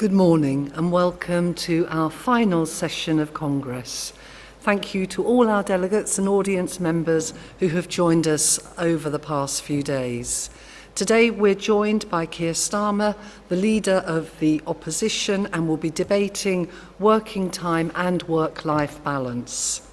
Good morning and welcome to our final session of Congress. Thank you to all our delegates and audience members who have joined us over the past few days. Today we're joined by Keir Starmer, the leader of the opposition, and we'll be debating working time and work-life balance.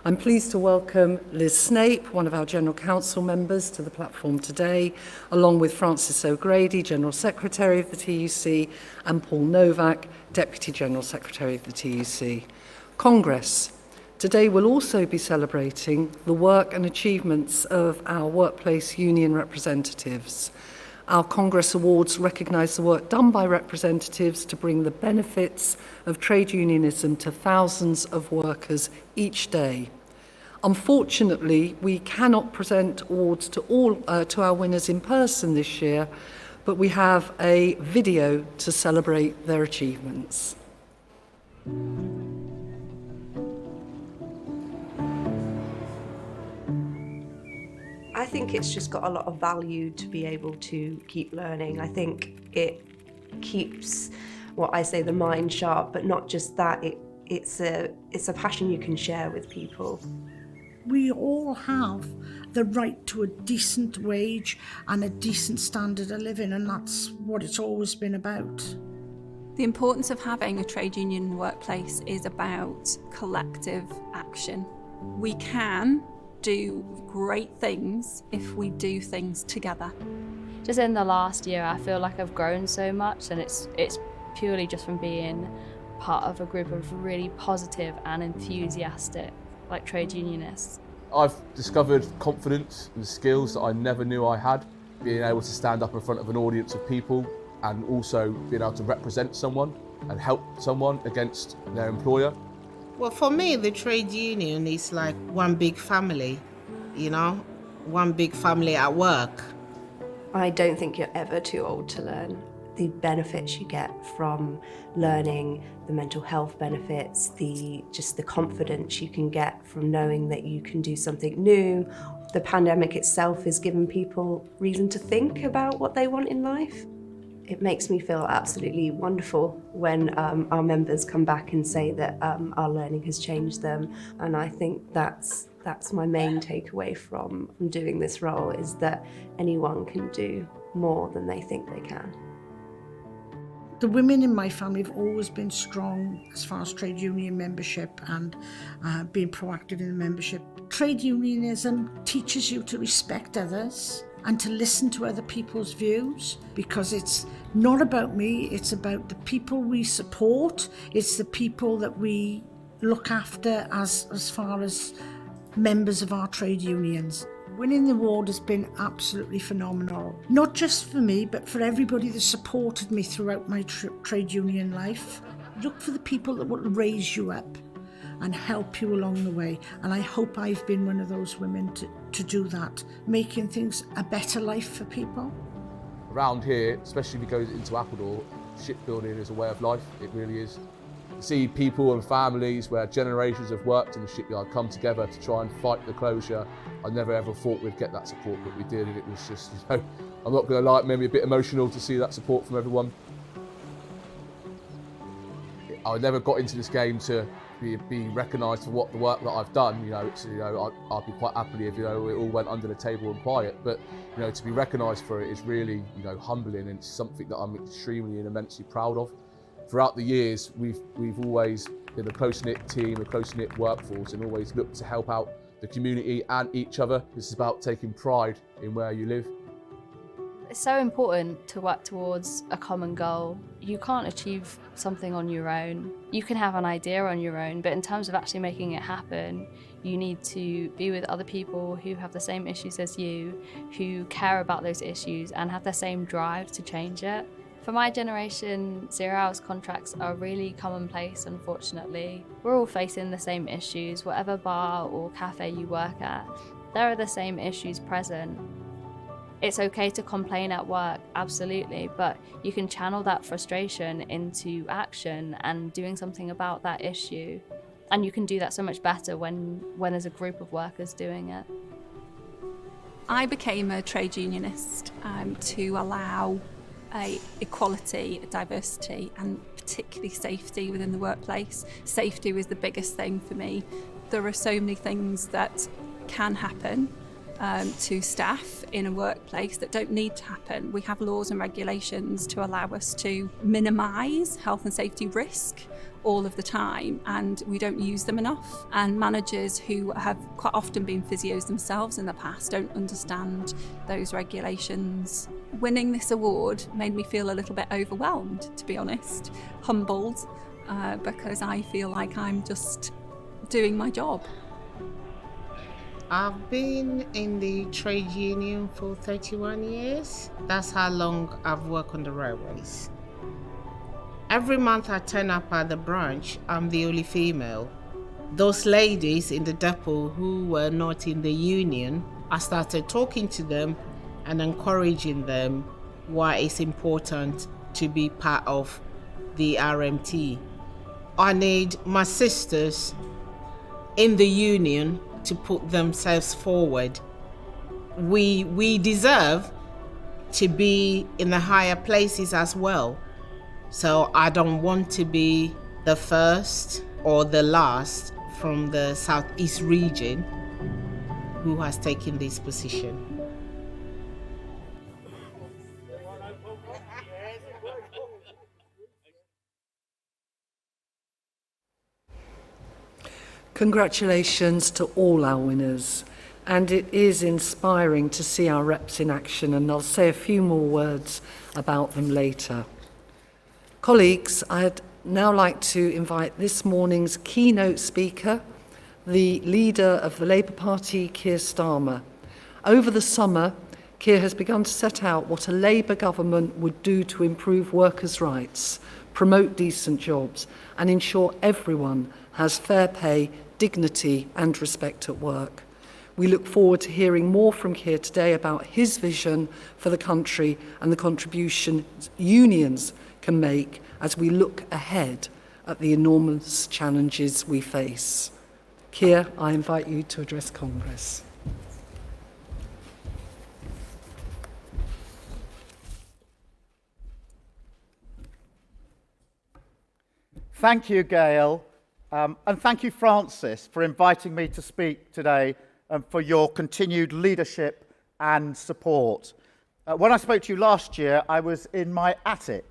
I'm pleased to welcome Liz Snape, one of our General Council members, to the platform today, along with Francis O'Grady, General Secretary of the TUC, and Paul Novak, Deputy General Secretary of the TUC. Congress today will also be celebrating the work and achievements of our workplace union representatives. Our Congress Awards recognise the work done by representatives to bring the benefits of trade unionism to thousands of workers each day. Unfortunately, we cannot present awards to our winners in person this year, but we have a video to celebrate their achievements. I think it's just got a lot of value to be able to keep learning. I think it keeps, what I say, the mind sharp, but not just that, it's a passion you can share with people. We all have the right to a decent wage and a decent standard of living, and that's what it's always been about. The importance of having a trade union workplace is about collective action. We can do great things if we do things together. Just in the last year, I feel like I've grown so much, and it's purely just from being part of a group of really positive and enthusiastic trade unionists. I've discovered confidence and skills that I never knew I had. Being able to stand up in front of an audience of people and also being able to represent someone and help someone against their employer. Well, for me, the trade union is like one big family, one big family at work. I don't think you're ever too old to learn. The benefits you get from learning, the mental health benefits, just the confidence you can get from knowing that you can do something new. The pandemic itself has given people reason to think about what they want in life. It makes me feel absolutely wonderful when our members come back and say that our learning has changed them. And I think that's my main takeaway from doing this role, is that anyone can do more than they think they can. The women in my family have always been strong as far as trade union membership and being proactive in the membership. Trade unionism teaches you to respect others and to listen to other people's views, because it's not about me, it's about the people we support, it's the people that we look after as far as members of our trade unions. Winning the award has been absolutely phenomenal, not just for me, but for everybody that supported me throughout my trade union life. Look for the people that will raise you up and help you along the way. And I hope I've been one of those women to do that, making things a better life for people. Around here, especially if you go into Appledore, shipbuilding is a way of life, it really is. You see people and families where generations have worked in the shipyard come together to try and fight the closure. I never ever thought we'd get that support, but we did, and it was just, I'm not going to lie, it made me a bit emotional to see that support from everyone. I never got into this game to be recognised for what the work that I've done. I'd be quite happily if it all went under the table and quiet. But to be recognised for it is really humbling, and it's something that I'm extremely and immensely proud of. Throughout the years, we've always been a close-knit team, a close-knit workforce, and always looked to help out the community and each other. This is about taking pride in where you live. It's so important to work towards a common goal. You can't achieve something on your own. You can have an idea on your own, but in terms of actually making it happen, you need to be with other people who have the same issues as you, who care about those issues and have the same drive to change it. For my generation, 0 hours contracts are really commonplace, unfortunately. We're all facing the same issues, whatever bar or cafe you work at. There are the same issues present. It's okay to complain at work, absolutely, but you can channel that frustration into action and doing something about that issue. And you can do that so much better when there's a group of workers doing it. I became a trade unionist to allow equality, diversity, and particularly safety within the workplace. Safety was the biggest thing for me. There are so many things that can happen to staff in a workplace that don't need to happen. We have laws and regulations to allow us to minimise health and safety risk all of the time, and we don't use them enough. And managers who have quite often been physios themselves in the past don't understand those regulations. Winning this award made me feel a little bit overwhelmed, to be honest, humbled, because I feel like I'm just doing my job. I've been in the trade union for 31 years. That's how long I've worked on the railways. Every month I turn up at the branch, I'm the only female. Those ladies in the depot who were not in the union, I started talking to them and encouraging them why it's important to be part of the RMT. I need my sisters in the union to put themselves forward. We deserve to be in the higher places as well. So I don't want to be the first or the last from the Southeast region who has taken this position. Congratulations to all our winners, and it is inspiring to see our reps in action, and I'll say a few more words about them later. Colleagues, I'd now like to invite this morning's keynote speaker, the leader of the Labour Party, Keir Starmer. Over the summer, Keir has begun to set out what a Labour government would do to improve workers' rights, promote decent jobs, and ensure everyone has fair pay, dignity and respect at work. We look forward to hearing more from Keir today about his vision for the country and the contribution unions can make as we look ahead at the enormous challenges we face. Keir, I invite you to address Congress. Thank you, Gail, and thank you, Francis, for inviting me to speak today and for your continued leadership and support. When I spoke to you last year, I was in my attic.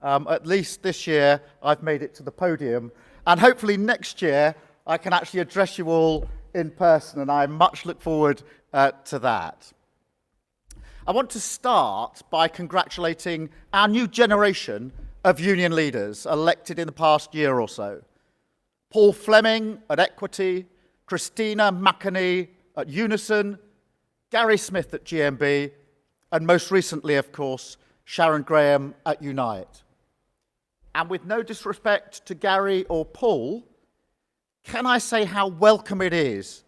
At least this year, I've made it to the podium, and hopefully next year, I can actually address you all in person, and I much look forward to that. I want to start by congratulating our new generation of union leaders elected in the past year or so. Paul Fleming at Equity, Christina McAnee at Unison, Gary Smith at GMB, and most recently, of course, Sharon Graham at Unite. And with no disrespect to Gary or Paul, can I say how welcome it is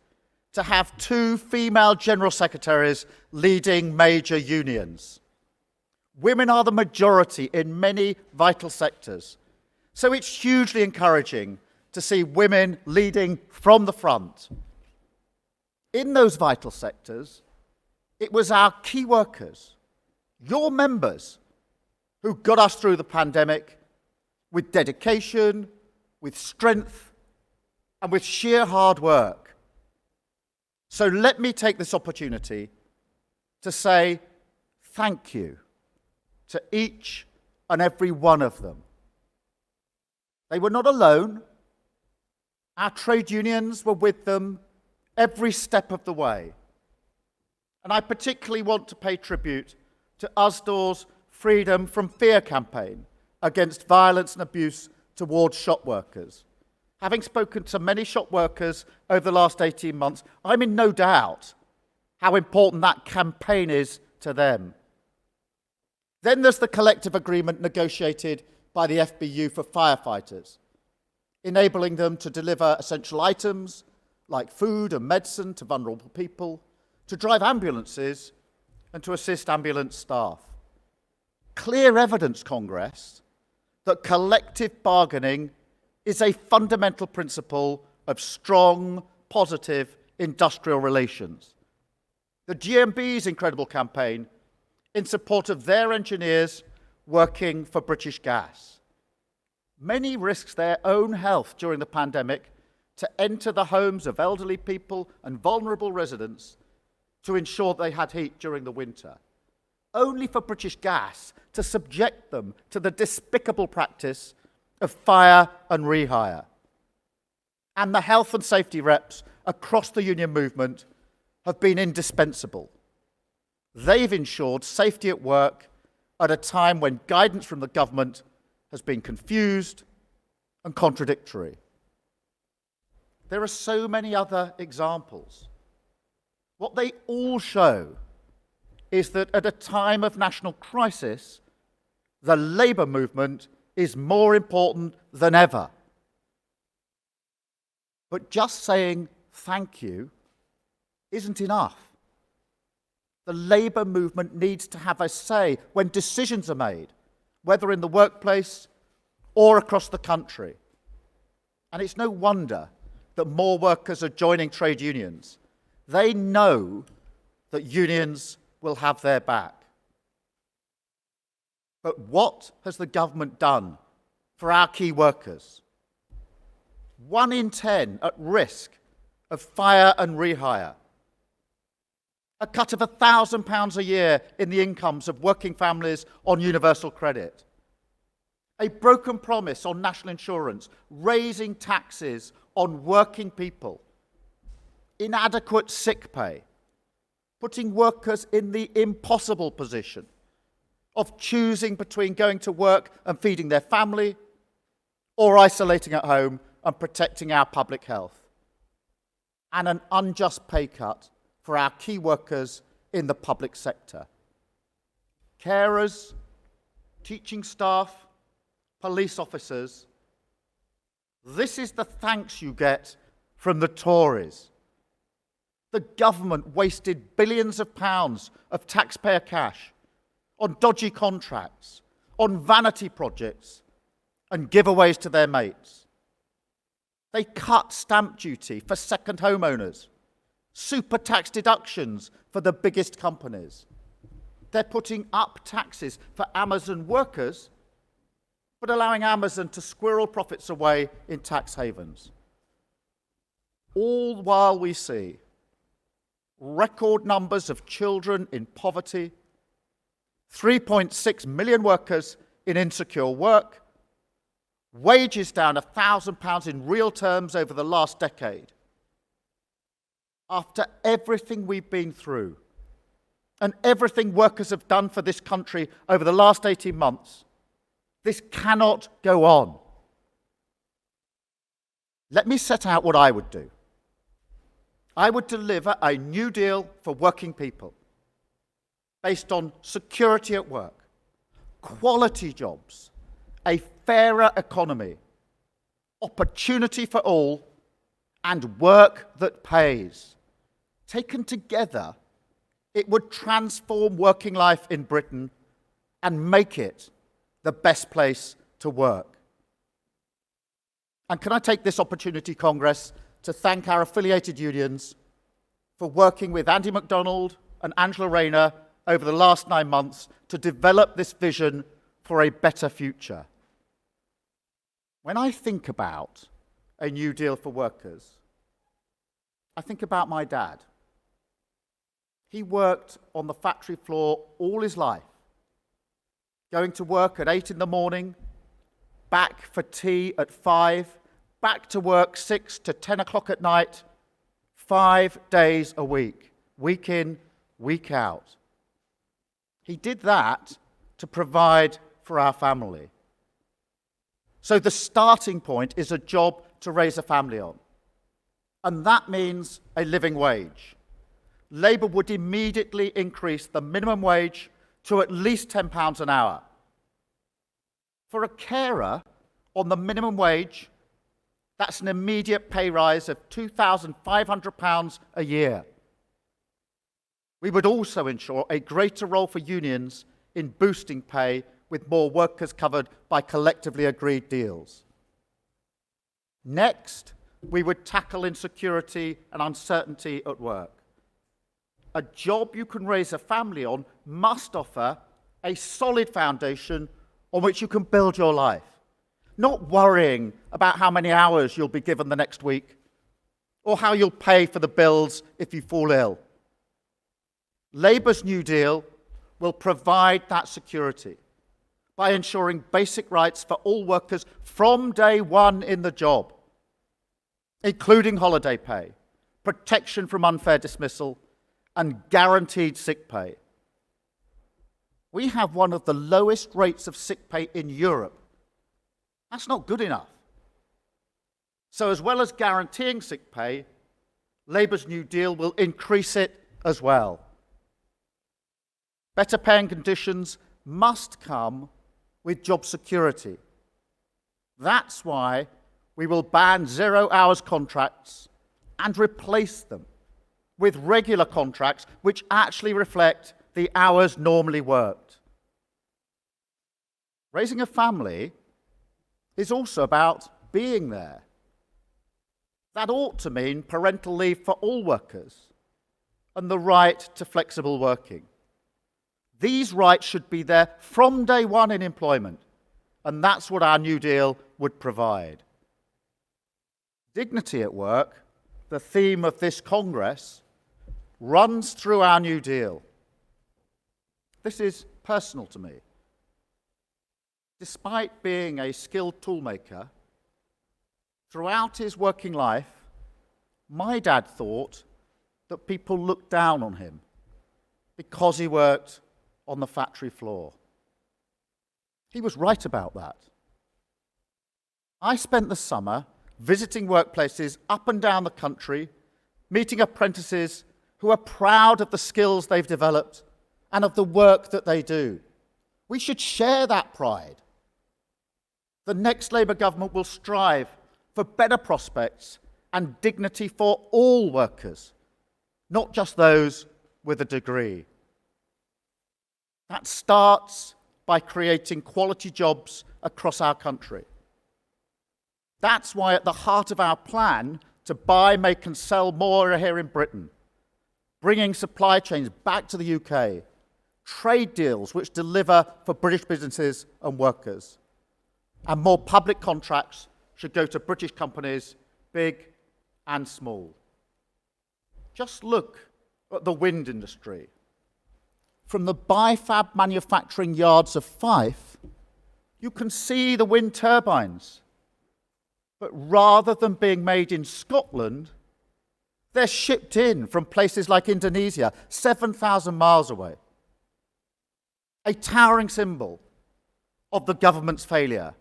to have two female general secretaries leading major unions? Women are the majority in many vital sectors, so it's hugely encouraging to see women leading from the front. In those vital sectors, it was our key workers, your members, who got us through the pandemic with dedication, with strength, and with sheer hard work. So let me take this opportunity to say thank you to each and every one of them. They were not alone. Our trade unions were with them every step of the way. And I particularly want to pay tribute to USDOR's Freedom from Fear campaign against violence and abuse towards shop workers. Having spoken to many shop workers over the last 18 months, I'm in no doubt how important that campaign is to them. Then there's the collective agreement negotiated by the FBU for firefighters, enabling them to deliver essential items like food and medicine to vulnerable people, to drive ambulances and to assist ambulance staff. Clear evidence, Congress, that collective bargaining is a fundamental principle of strong, positive industrial relations. The GMB's incredible campaign in support of their engineers working for British Gas. Many risked their own health during the pandemic to enter the homes of elderly people and vulnerable residents to ensure they had heat during the winter, only for British Gas to subject them to the despicable practice of fire and rehire. And the health and safety reps across the union movement have been indispensable. They've ensured safety at work at a time when guidance from the government has been confused and contradictory. There are so many other examples. What they all show is that at a time of national crisis, the labour movement is more important than ever. But just saying thank you isn't enough. The labour movement needs to have a say when decisions are made, whether in the workplace or across the country. And it's no wonder that more workers are joining trade unions. They know that unions will have their back. But what has the government done for our key workers? 1 in 10 at risk of fire and rehire. A cut of £1,000 a year in the incomes of working families on universal credit. A broken promise on national insurance, raising taxes on working people. Inadequate sick pay, putting workers in the impossible position of choosing between going to work and feeding their family or isolating at home and protecting our public health. And an unjust pay cut for our key workers in the public sector. Carers, teaching staff, police officers. This is the thanks you get from the Tories. The government wasted billions of pounds of taxpayer cash on dodgy contracts, on vanity projects, and giveaways to their mates. They cut stamp duty for second homeowners, super tax deductions for the biggest companies. They're putting up taxes for Amazon workers, but allowing Amazon to squirrel profits away in tax havens. All while we see record numbers of children in poverty, 3.6 million workers in insecure work, wages down £1,000 in real terms over the last decade. After everything we've been through and everything workers have done for this country over the last 18 months, this cannot go on. Let me set out what I would do. I would deliver a new deal for working people based on security at work, quality jobs, a fairer economy, opportunity for all, and work that pays. Taken together, it would transform working life in Britain and make it the best place to work. And can I take this opportunity, Congress, to thank our affiliated unions for working with Andy MacDonald and Angela Rayner over the last 9 months to develop this vision for a better future. When I think about a new deal for workers, I think about my dad. He worked on the factory floor all his life, going to work at 8 in the morning, back for tea at 5, back to work 6 to 10 o'clock at night, 5 days a week in, week out. He did that to provide for our family. So the starting point is a job to raise a family on. And that means a living wage. Labour would immediately increase the minimum wage to at least £10 an hour. For a carer on the minimum wage, that's an immediate pay rise of £2,500 a year. We would also ensure a greater role for unions in boosting pay with more workers covered by collectively agreed deals. Next, we would tackle insecurity and uncertainty at work. A job you can raise a family on must offer a solid foundation on which you can build your life, not worrying about how many hours you'll be given the next week or how you'll pay for the bills if you fall ill. Labour's New Deal will provide that security by ensuring basic rights for all workers from day one in the job, including holiday pay, protection from unfair dismissal, and guaranteed sick pay. We have one of the lowest rates of sick pay in Europe. That's not good enough. So as well as guaranteeing sick pay, Labour's New Deal will increase it as well. Better paying conditions must come with job security. That's why we will ban 0 hours contracts and replace them with regular contracts which actually reflect the hours normally worked. Raising a family is also about being there. That ought to mean parental leave for all workers and the right to flexible working. These rights should be there from day one in employment, and that's what our New Deal would provide. Dignity at work, the theme of this Congress, runs through our New Deal. This is personal to me. Despite being a skilled toolmaker, throughout his working life, my dad thought that people looked down on him because he worked on the factory floor. He was right about that. I spent the summer visiting workplaces up and down the country, meeting apprentices who are proud of the skills they've developed and of the work that they do. We should share that pride. The next Labour government will strive for better prospects and dignity for all workers, not just those with a degree. That starts by creating quality jobs across our country. That's why at the heart of our plan to buy, make and sell more here in Britain, bringing supply chains back to the UK, trade deals which deliver for British businesses and workers, and more public contracts should go to British companies, big and small. Just look at the wind industry. From the bifab manufacturing yards of Fife, you can see the wind turbines. But rather than being made in Scotland, they're shipped in from places like Indonesia, 7,000 miles away. A towering symbol of the government's failure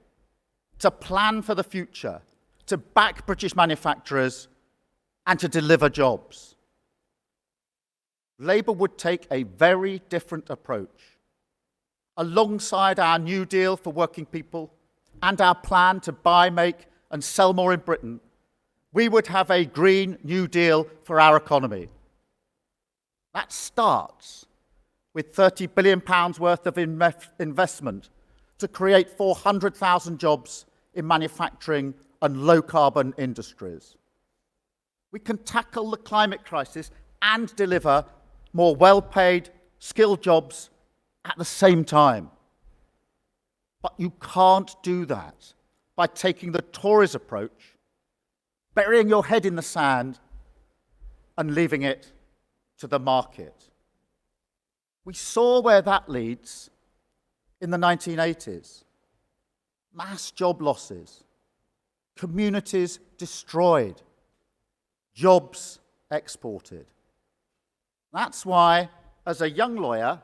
to plan for the future, to back British manufacturers, and to deliver jobs. Labour would take a very different approach. Alongside our New Deal for working people and our plan to buy, make and sell more in Britain, we would have a Green New Deal for our economy. That starts with £30 billion worth of investment to create 400,000 jobs in manufacturing and low-carbon industries. We can tackle the climate crisis and deliver more well-paid, skilled jobs at the same time. But you can't do that by taking the Tories approach, burying your head in the sand and leaving it to the market. We saw where that leads in the 1980s. Mass job losses, communities destroyed, jobs exported. That's why, as a young lawyer,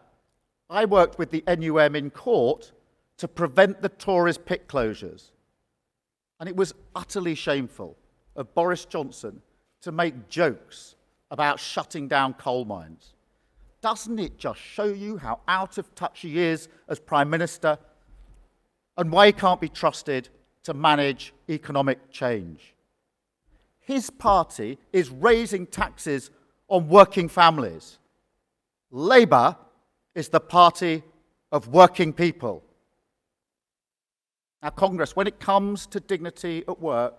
I worked with the NUM in court to prevent the Tories' pit closures. And it was utterly shameful of Boris Johnson to make jokes about shutting down coal mines. Doesn't it just show you how out of touch he is as Prime Minister and why he can't be trusted to manage economic change? His party is raising taxes on working families. Labour is the party of working people. Now, Congress, when it comes to dignity at work,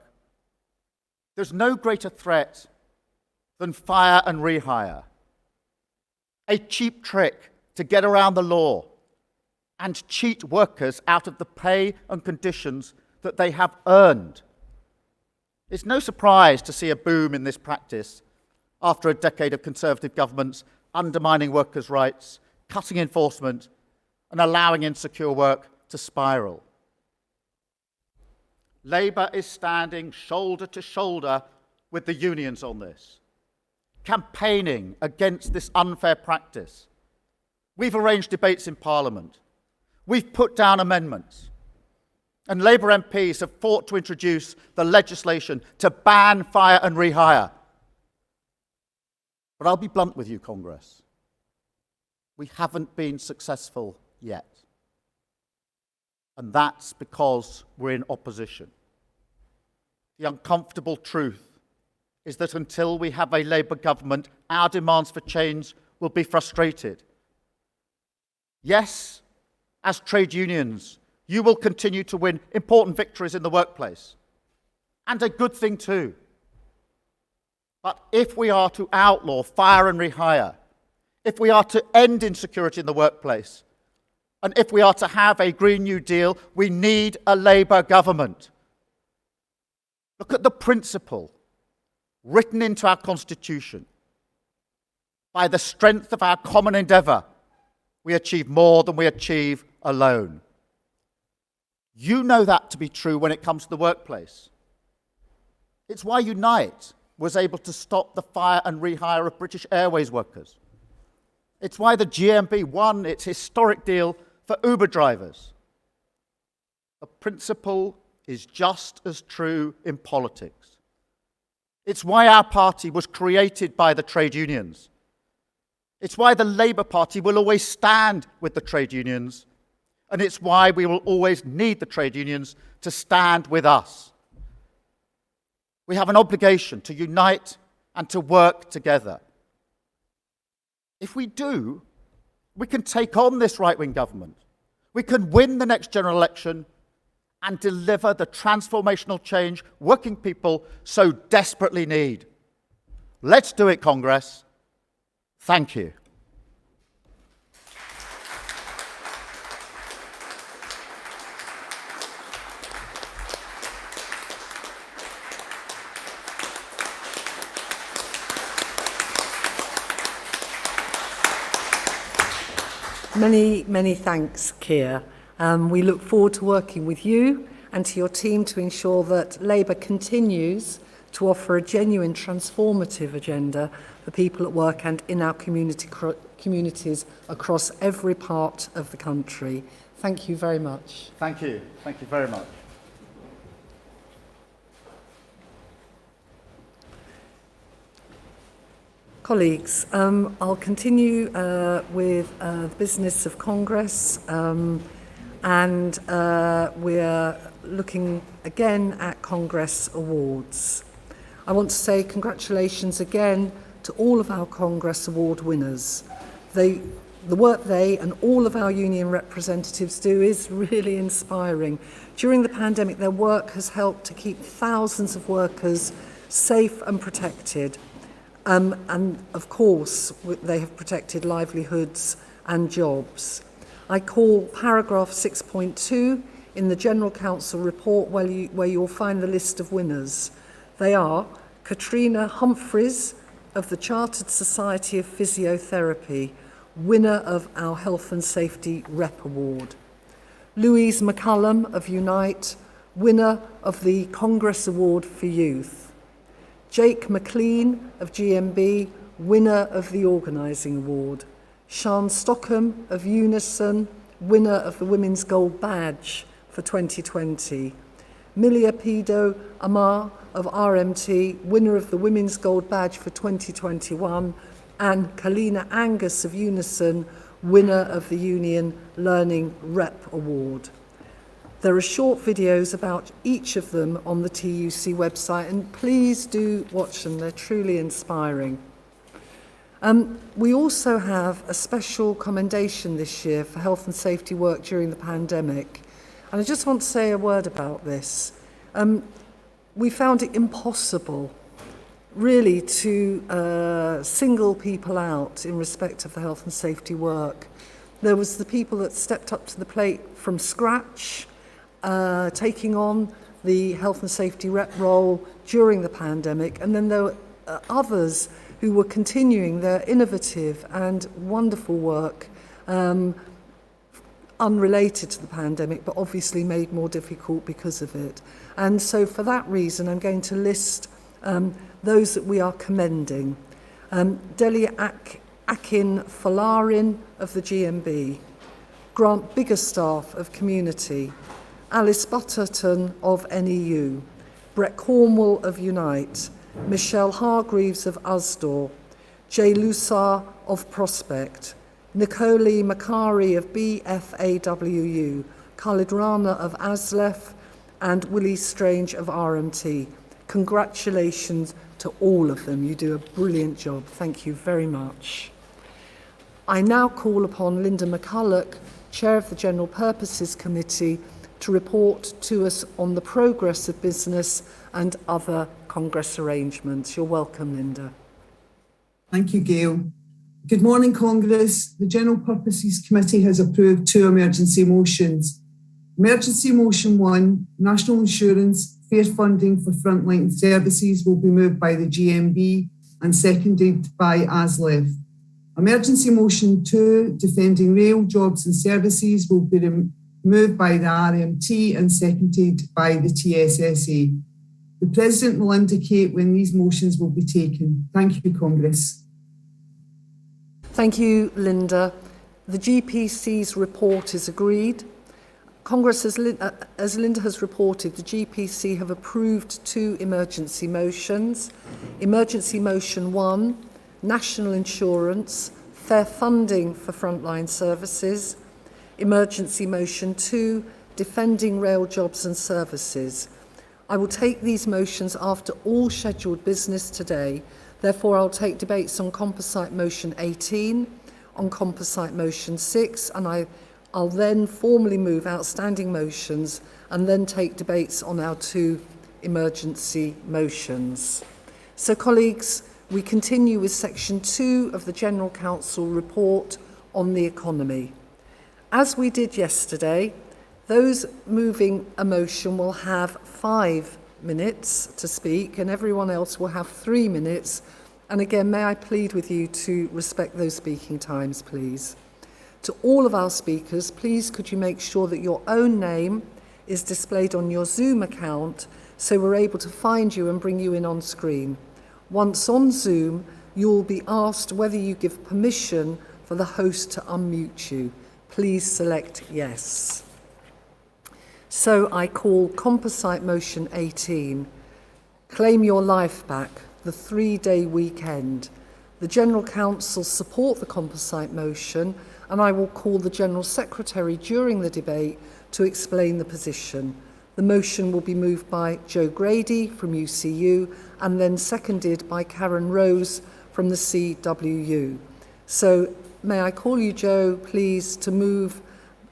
there's no greater threat than fire and rehire. A cheap trick to get around the law and cheat workers out of the pay and conditions that they have earned. It's no surprise to see a boom in this practice after a decade of Conservative governments undermining workers' rights, cutting enforcement, and allowing insecure work to spiral. Labour is standing shoulder to shoulder with the unions on this, campaigning against this unfair practice. We've arranged debates in Parliament. We've put down amendments. And Labour MPs have fought to introduce the legislation to ban fire and rehire. But I'll be blunt with you, Congress. We haven't been successful yet. And that's because we're in opposition. The uncomfortable truth is that until we have a Labour government, our demands for change will be frustrated. Yes, as trade unions, you will continue to win important victories in the workplace. And a good thing too. But if we are to outlaw fire and rehire, if we are to end insecurity in the workplace, and if we are to have a Green New Deal, we need a Labour government. Look at the principle written into our Constitution. By the strength of our common endeavour, we achieve more than we achieve alone. You know that to be true when it comes to the workplace. It's why Unite was able to stop the fire and rehire of British Airways workers. It's why the GMB won its historic deal for Uber drivers. The principle is just as true in politics. It's why our party was created by the trade unions. It's why the Labour Party will always stand with the trade unions, and it's why we will always need the trade unions to stand with us. We have an obligation to unite and to work together. If we do, we can take on this right-wing government. We can win the next general election and deliver the transformational change working people so desperately need. Let's do it, Congress. Thank you. Many, many thanks, Keir. We look forward to working with you and to your team to ensure that Labour continues to offer a genuine transformative agenda for people at work and in our communities across every part of the country. Thank you very much. Thank you. Thank you very much. Colleagues, I'll continue with the business of Congress, and we're looking again at Congress awards. I want to say congratulations again to all of our Congress award winners. The work they and all of our union representatives do is really inspiring. During the pandemic, their work has helped to keep thousands of workers safe and protected. And of course, they have protected livelihoods and jobs. I call paragraph 6.2 in the General Council report where you'll find the list of winners. They are Katrina Humphreys of the Chartered Society of Physiotherapy, winner of our Health and Safety Rep Award. Louise McCullum of Unite, winner of the Congress Award for Youth. Jake McLean of GMB, winner of the Organising Award. Sian Stockham of Unison, winner of the Women's Gold Badge for 2020. Milia Pido Amar of RMT, winner of the Women's Gold Badge for 2021. And Kalina Angus of Unison, winner of the Union Learning Rep Award. There are short videos about each of them on the TUC website, and please do watch them. They're truly inspiring. We also have a special commendation this year for health and safety work during the pandemic. And I just want to say a word about this. We found it impossible, really, to single people out in respect of the health and safety work There was the people that stepped up to the plate from scratch, taking on the health and safety rep role during the pandemic, and then there were others who were continuing their innovative and wonderful work unrelated to the pandemic, but obviously made more difficult because of it. And so for that reason, I'm going to list those that we are commending. Delia Akin Falarin of the GMB, Grant Biggerstaff of Community, Alice Butterton of NEU, Brett Cornwall of Unite, Michelle Hargreaves of USDOR, Jay Lusar of Prospect, Nicole Makari of BFAWU, Khalid Rana of ASLEF, and Willie Strange of RMT. Congratulations to all of them. You do a brilliant job. Thank you very much. I now call upon Linda McCulloch, Chair of the General Purposes Committee, to report to us on the progress of business and other Congress arrangements. You're welcome, Linda. Thank you, Gail. Good morning, Congress. The General Purposes Committee has approved 2 emergency motions. Emergency Motion 1, National Insurance, fair funding for frontline services will be moved by the GMB and seconded by ASLEF. Emergency Motion 2, Defending Rail, Jobs and Services will be moved by the RMT and seconded by the TSSA. The President will indicate when these motions will be taken. Thank you, Congress. Thank you, Linda. The GPC's report is agreed. Congress, as Linda has reported, the GPC have approved 2 emergency motions. Emergency Motion 1, National Insurance, fair funding for frontline services. Emergency Motion 2, Defending Rail Jobs and Services. I will take these motions after all scheduled business today. Therefore, I'll take debates on Composite Motion 18, on Composite Motion 6, and I'll then formally move outstanding motions and then take debates on our 2 emergency motions. So, colleagues, we continue with Section 2 of the General Council report on the economy. As we did yesterday, those moving a motion will have 5 minutes to speak and everyone else will have 3 minutes. And again, may I plead with you to respect those speaking times, please. To all of our speakers, please could you make sure that your own name is displayed on your Zoom account so we're able to find you and bring you in on screen. Once on Zoom, you'll be asked whether you give permission for the host to unmute you. Please select yes. So I call Composite Motion 18, Claim Your Life Back, the 3-day weekend. The General Council support the Composite motion, and I will call the General Secretary during the debate to explain the position. The motion will be moved by Joe Grady from UCU and then seconded by Karen Rose from the CWU. So may I call you, Joe, please, to move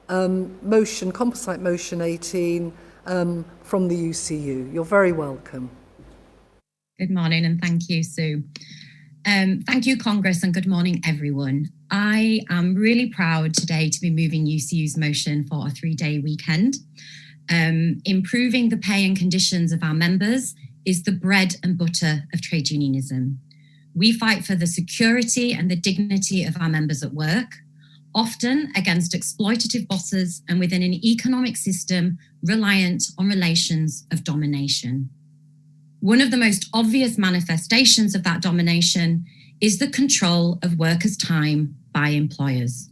Composite Motion 18 from the UCU. You're very welcome. Good morning and thank you, Sue. Thank you, Congress, and good morning, everyone. I am really proud today to be moving UCU's motion for a 3-day weekend. Improving the pay and conditions of our members is the bread and butter of trade unionism. We fight for the security and the dignity of our members at work, often against exploitative bosses and within an economic system reliant on relations of domination. One of the most obvious manifestations of that domination is the control of workers' time by employers.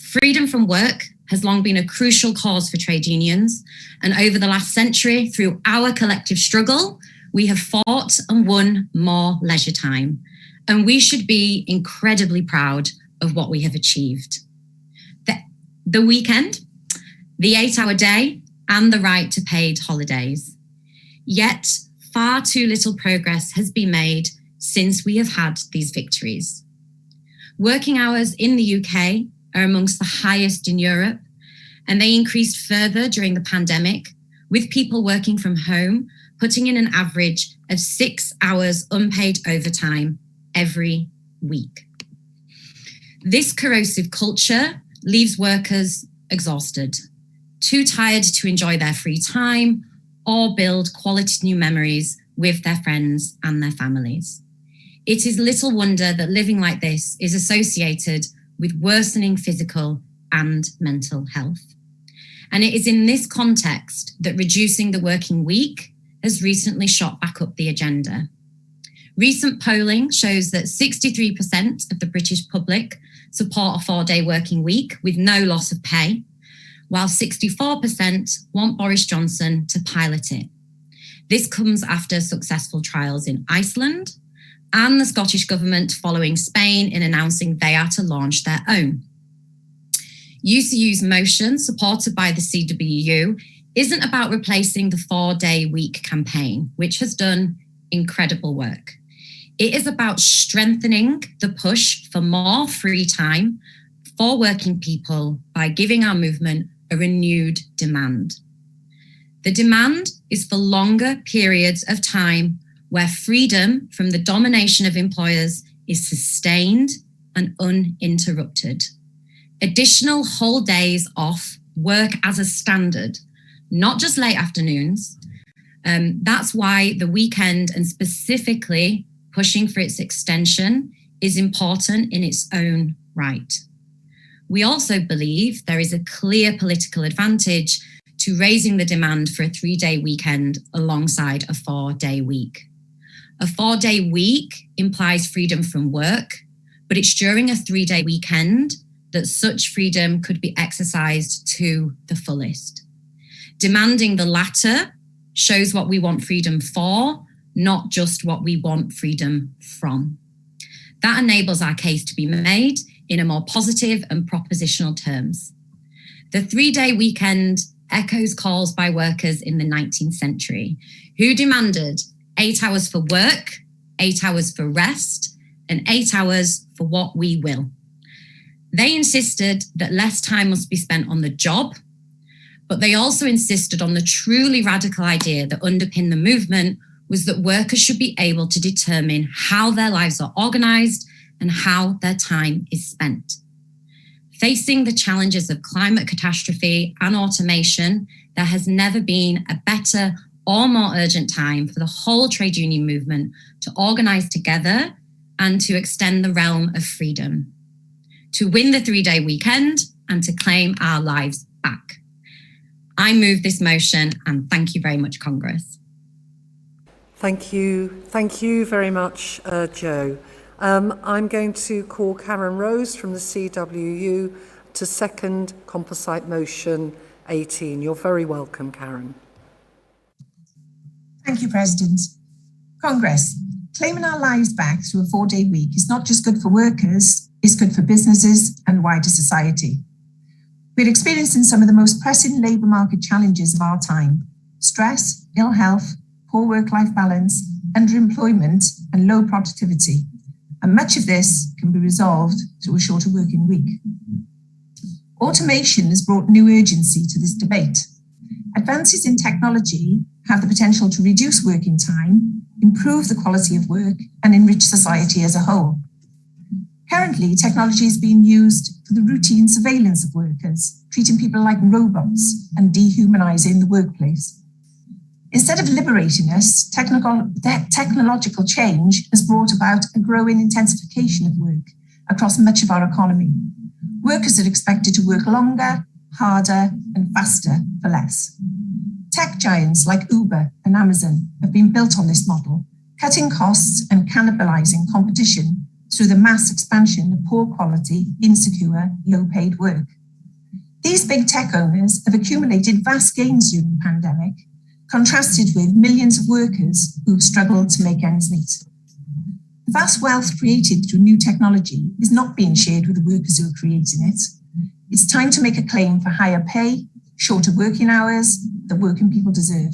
Freedom from work has long been a crucial cause for trade unions, and over the last century, through our collective struggle, we have fought and won more leisure time, and we should be incredibly proud of what we have achieved. The weekend, the 8-hour day, and the right to paid holidays. Yet, far too little progress has been made since we have had these victories. Working hours in the UK are amongst the highest in Europe, and they increased further during the pandemic, with people working from home, putting in an average of 6 hours unpaid overtime every week. This corrosive culture leaves workers exhausted, too tired to enjoy their free time or build quality new memories with their friends and their families. It is little wonder that living like this is associated with worsening physical and mental health. And it is in this context that reducing the working week has recently shot back up the agenda. Recent polling shows that 63% of the British public support a 4-day working week with no loss of pay, while 64% want Boris Johnson to pilot it. This comes after successful trials in Iceland and the Scottish Government following Spain in announcing they are to launch their own. UCU's motion, supported by the CWU, isn't about replacing the 4-day week campaign, which has done incredible work. It is about strengthening the push for more free time for working people by giving our movement a renewed demand. The demand is for longer periods of time where freedom from the domination of employers is sustained and uninterrupted. Additional whole days off work as a standard, not just late afternoons. That's why the weekend, and specifically pushing for its extension, is important in its own right. We also believe there is a clear political advantage to raising the demand for a 3-day weekend alongside a 4-day week. A 4-day week implies freedom from work, but it's during a 3-day weekend that such freedom could be exercised to the fullest. Demanding the latter shows what we want freedom for, not just what we want freedom from. That enables our case to be made in a more positive and propositional terms. The 3-day weekend echoes calls by workers in the 19th century who demanded 8 hours for work, 8 hours for rest, and 8 hours for what we will. They insisted that less time must be spent on the job, but they also insisted on the truly radical idea that underpinned the movement was that workers should be able to determine how their lives are organised and how their time is spent. Facing the challenges of climate catastrophe and automation, there has never been a better or more urgent time for the whole trade union movement to organise together and to extend the realm of freedom, to win the 3-day weekend and to claim our lives back. I move this motion and thank you very much, Congress. Thank you very much, Jo. I'm going to call Karen Rose from the CWU to second composite motion 18. You're very welcome, Karen. Thank you, President. Congress, claiming our lives back through a 4-day week is not just good for workers, it's good for businesses and wider society. We're experiencing some of the most pressing labour market challenges of our time: stress, ill health, poor work-life balance, underemployment and low productivity. And much of this can be resolved through a shorter working week. Automation has brought new urgency to this debate. Advances in technology have the potential to reduce working time, improve the quality of work, and enrich society as a whole. Currently, technology is being used for the routine surveillance of workers, treating people like robots and dehumanizing the workplace. Instead of liberating us, technological change has brought about a growing intensification of work across much of our economy. Workers are expected to work longer, harder, and faster for less. Tech giants like Uber and Amazon have been built on this model, cutting costs and cannibalizing competition through the mass expansion of poor quality, insecure, low-paid work. These big tech owners have accumulated vast gains during the pandemic, contrasted with millions of workers who've struggled to make ends meet. The vast wealth created through new technology is not being shared with the workers who are creating it. It's time to make a claim for higher pay, shorter working hours that working people deserve.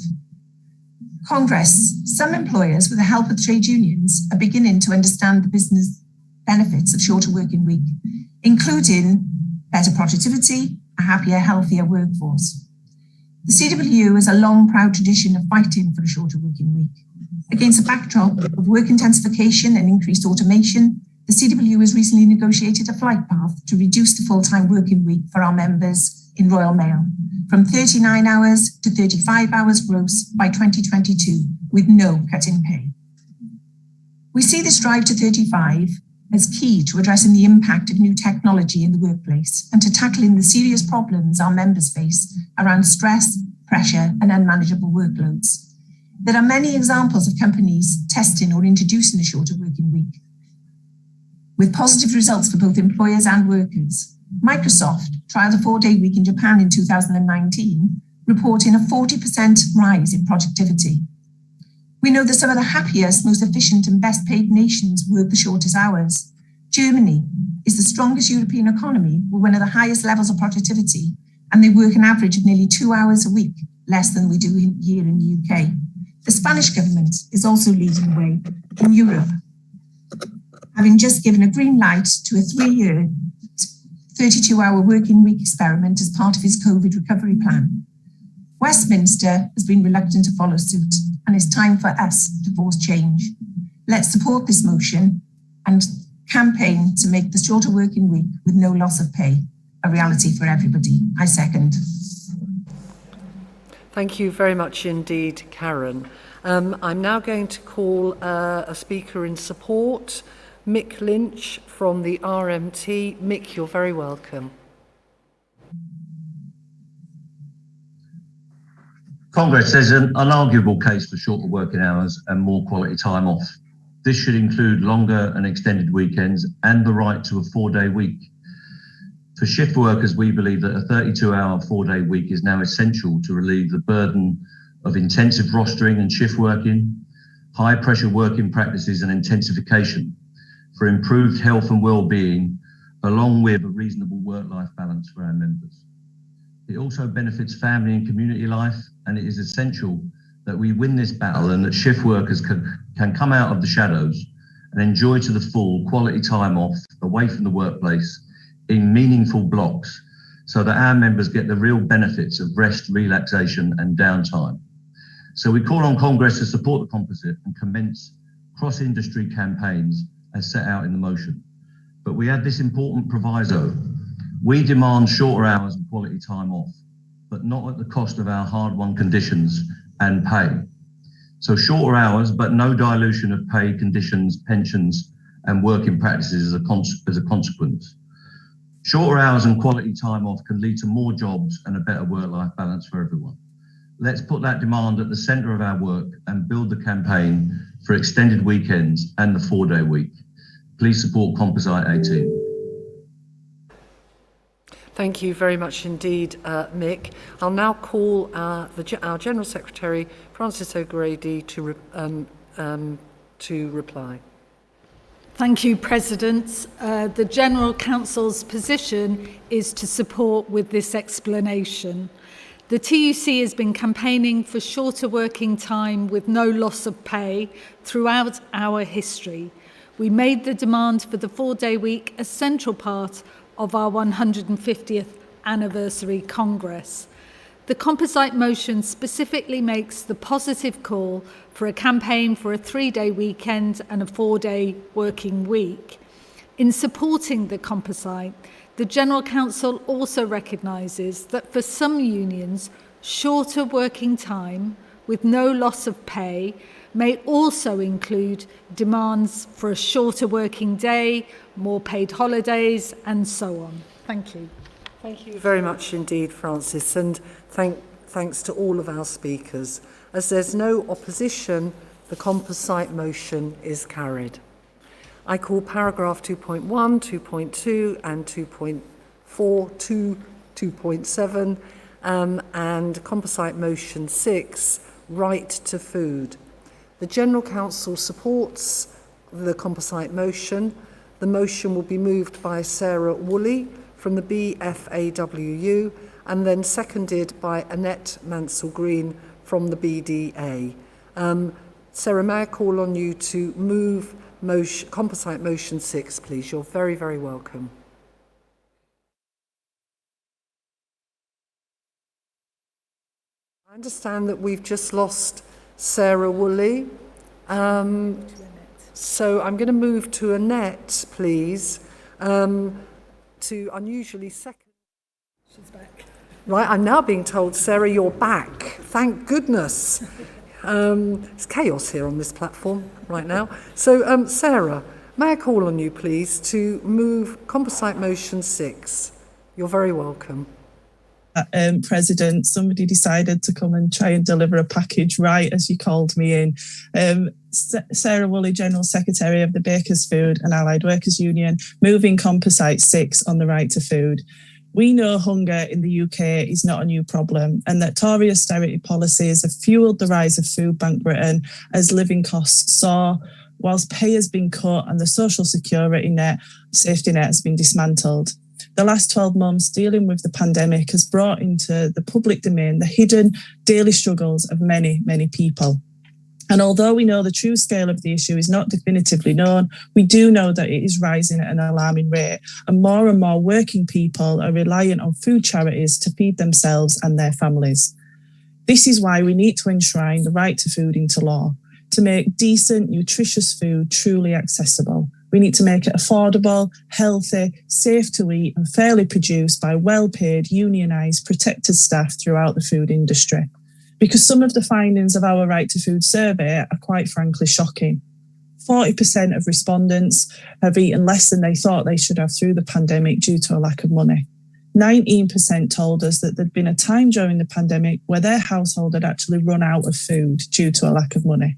Congress, some employers, with the help of trade unions, are beginning to understand the business benefits of shorter working week, including better productivity, a happier, healthier workforce. The CWU has a long, proud tradition of fighting for a shorter working week. Against a backdrop of work intensification and increased automation, the the CWU has recently negotiated a flight path to reduce the full-time working week for our members in Royal Mail from 39 hours to 35 hours gross by 2022, with no cut in pay. We see this drive to 35 as key to addressing the impact of new technology in the workplace and to tackling the serious problems our members face around stress, pressure, and unmanageable workloads. There are many examples of companies testing or introducing a shorter working week, with positive results for both employers and workers. Microsoft trialed a 4-day week in Japan in 2019, reporting a 40% rise in productivity. We know that some of the happiest, most efficient and best paid nations work the shortest hours. Germany is the strongest European economy with one of the highest levels of productivity, and they work an average of nearly 2 hours a week, less than we do here in the UK. The Spanish government is also leading the way in Europe, having just given a green light to a 3-year, 32-hour working week experiment as part of his COVID recovery plan. Westminster has been reluctant to follow suit, and it's time for us to force change. Let's support this motion and campaign to make the shorter working week with no loss of pay a reality for everybody. I second. Thank you very much indeed, Karen. I'm now going to call a speaker in support, Mick Lynch from the RMT. Mick, you're very welcome. Congress, there's an unarguable case for shorter working hours and more quality time off. This should include longer and extended weekends and the right to a 4-day week. For shift workers, we believe that a 32-hour 4-day week is now essential to relieve the burden of intensive rostering and shift working, high pressure working practices and intensification for improved health and well-being, along with a reasonable work-life balance for our members. It also benefits family and community life, and it is essential that we win this battle and that shift workers can come out of the shadows and enjoy to the full quality time off away from the workplace in meaningful blocks so that our members get the real benefits of rest, relaxation and downtime. So we call on Congress to support the composite and commence cross-industry campaigns as set out in the motion. But we add this important proviso. We demand shorter hours and quality time off, but not at the cost of our hard-won conditions and pay. So shorter hours, but no dilution of pay, conditions, pensions, and working practices as a consequence. Shorter hours and quality time off can lead to more jobs and a better work-life balance for everyone. Let's put that demand at the centre of our work and build the campaign for extended weekends and the 4-day week. Please support Composite 18. Thank you very much indeed, Mick. I'll now call our General Secretary, Frances O'Grady, to reply. Thank you, President. The General Council's position is to support with this explanation. The TUC has been campaigning for shorter working time with no loss of pay throughout our history. We made the demand for the 4-day week a central part of our 150th anniversary Congress. The composite motion specifically makes the positive call for a campaign for a 3-day weekend and a 4-day working week. In supporting the composite, the General Council also recognises that for some unions, shorter working time with no loss of pay may also include demands for a shorter working day, more paid holidays, and so on. Thank you. Thank you very much indeed, Frances, and thanks to all of our speakers. As there's no opposition, the composite motion is carried. I call paragraph 2.1, 2.2 and 2.4 to 2.7 and composite motion 6, right to food. The General Council supports the composite motion. The motion will be moved by Sarah Woolley from the BFAWU and then seconded by Annette Mansell-Green from the BDA. Sarah, may I call on you to move composite motion 6, please? You're very, very welcome. I understand that we've just lost Sarah Woolley. So I'm going to move to Annette, please, to unusually second. She's back. Right, I'm now being told, Sarah, you're back. Thank goodness. It's chaos here on this platform right now. So, Sarah, may I call on you, please, to move Composite Motion 6? You're very welcome. President, somebody decided to come and try and deliver a package right as you called me in. Sarah Woolley, General Secretary of the Bakers Food and Allied Workers Union, moving Composite 6 on the right to food. We know hunger in the UK is not a new problem, and that Tory austerity policies have fuelled the rise of Food Bank Britain as living costs soar, whilst pay has been cut and the social security net, safety net has been dismantled. The last 12 months dealing with the pandemic has brought into the public domain the hidden daily struggles of many, many people. And although we know the true scale of the issue is not definitively known, we do know that it is rising at an alarming rate, and more working people are reliant on food charities to feed themselves and their families. This is why we need to enshrine the right to food into law, to make decent, nutritious food truly accessible. We need to make it affordable, healthy, safe to eat, and fairly produced by well-paid, unionised, protected staff throughout the food industry. Because some of the findings of our Right to Food survey are quite frankly shocking. 40% of respondents have eaten less than they thought they should have through the pandemic due to a lack of money. 19% told us that there'd been a time during the pandemic where their household had actually run out of food due to a lack of money.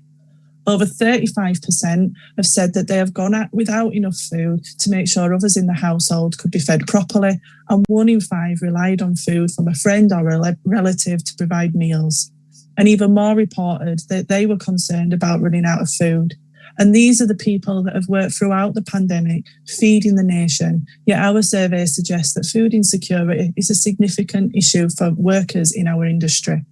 Over 35% have said that they have gone out without enough food to make sure others in the household could be fed properly, and 1 in 5 relied on food from a friend or a relative to provide meals. And even more reported that they were concerned about running out of food. And these are the people that have worked throughout the pandemic, feeding the nation. Yet our survey suggests that food insecurity is a significant issue for workers in our industry.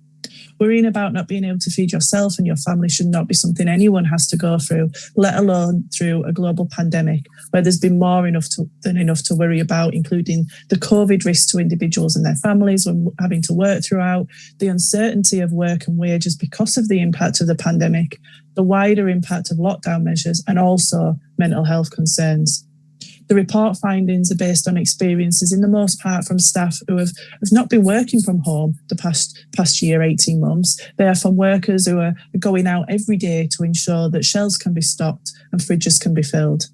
Worrying about not being able to feed yourself and your family should not be something anyone has to go through, let alone through a global pandemic where there's been more than enough to worry about, including the COVID risk to individuals and their families when having to work throughout, the uncertainty of work and wages because of the impact of the pandemic, the wider impact of lockdown measures, and also mental health concerns. The report findings are based on experiences in the most part from staff who have not been working from home the past year, 18 months. They are from workers who are going out every day to ensure that shelves can be stocked and fridges can be filled.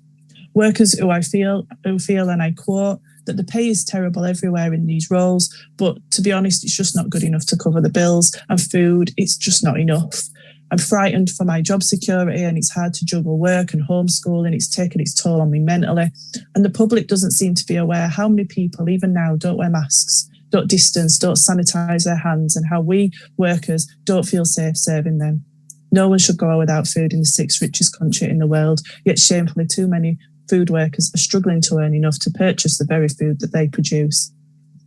Workers who feel, and I quote, that the pay is terrible everywhere in these roles, but to be honest, it's just not good enough to cover the bills, and food, it's just not enough. I'm frightened for my job security, and it's hard to juggle work and homeschooling. It's taken its toll on me mentally. And the public doesn't seem to be aware how many people, even now, don't wear masks, don't distance, don't sanitise their hands, and how we, workers, don't feel safe serving them. No one should go without food in the 6th richest country in the world, yet shamefully too many food workers are struggling to earn enough to purchase the very food that they produce.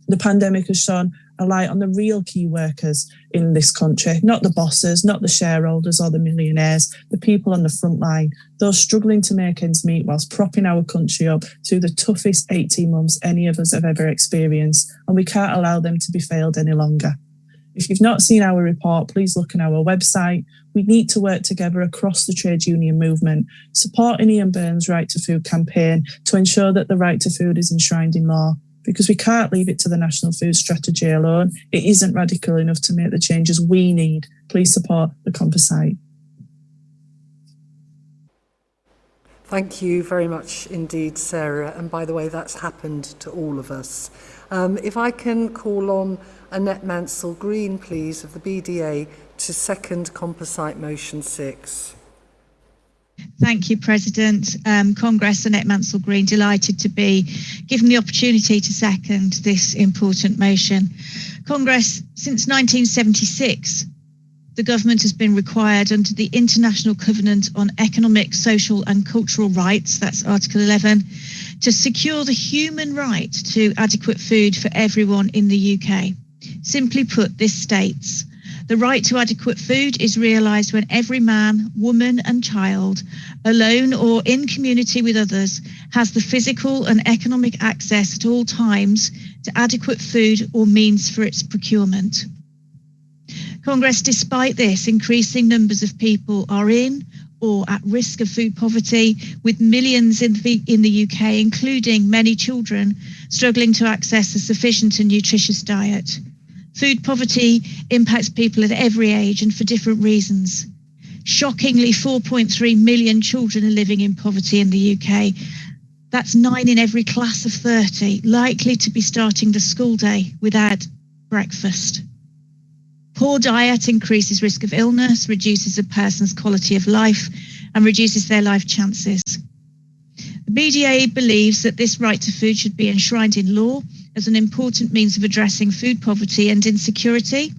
The pandemic has shone a light on the real key workers in this country, not the bosses, not the shareholders or the millionaires, the people on the front line, those struggling to make ends meet whilst propping our country up through the toughest 18 months any of us have ever experienced, and we can't allow them to be failed any longer. If you've not seen our report, please look on our website. We need to work together across the trade union movement, supporting Ian Byrne's Right to Food campaign to ensure that the right to food is enshrined in law. Because we can't leave it to the National Food Strategy alone. It isn't radical enough to make the changes we need. Please support the Composite. Thank you very much indeed, Sarah. And by the way, that's happened to all of us. If I can call on Annette Mansell-Green, please, of the BDA, to second Composite Motion 6. Thank you, President. Congress, Annette Mansell-Green, delighted to be given the opportunity to second this important motion. Congress, since 1976, the government has been required under the International Covenant on Economic, Social and Cultural Rights, that's Article 11, to secure the human right to adequate food for everyone in the UK. Simply put, this states, the right to adequate food is realised when every man, woman and child, alone or in community with others, has the physical and economic access at all times to adequate food or means for its procurement. Congress, despite this, increasing numbers of people are in or at risk of food poverty, with millions in the UK, including many children, struggling to access a sufficient and nutritious diet. Food poverty impacts people at every age and for different reasons. Shockingly, 4.3 million children are living in poverty in the UK. That's 9 in every class of 30, likely to be starting the school day without breakfast. Poor diet increases risk of illness, reduces a person's quality of life, and reduces their life chances. The BDA believes that this right to food should be enshrined in law as an important means of addressing food poverty and insecurity,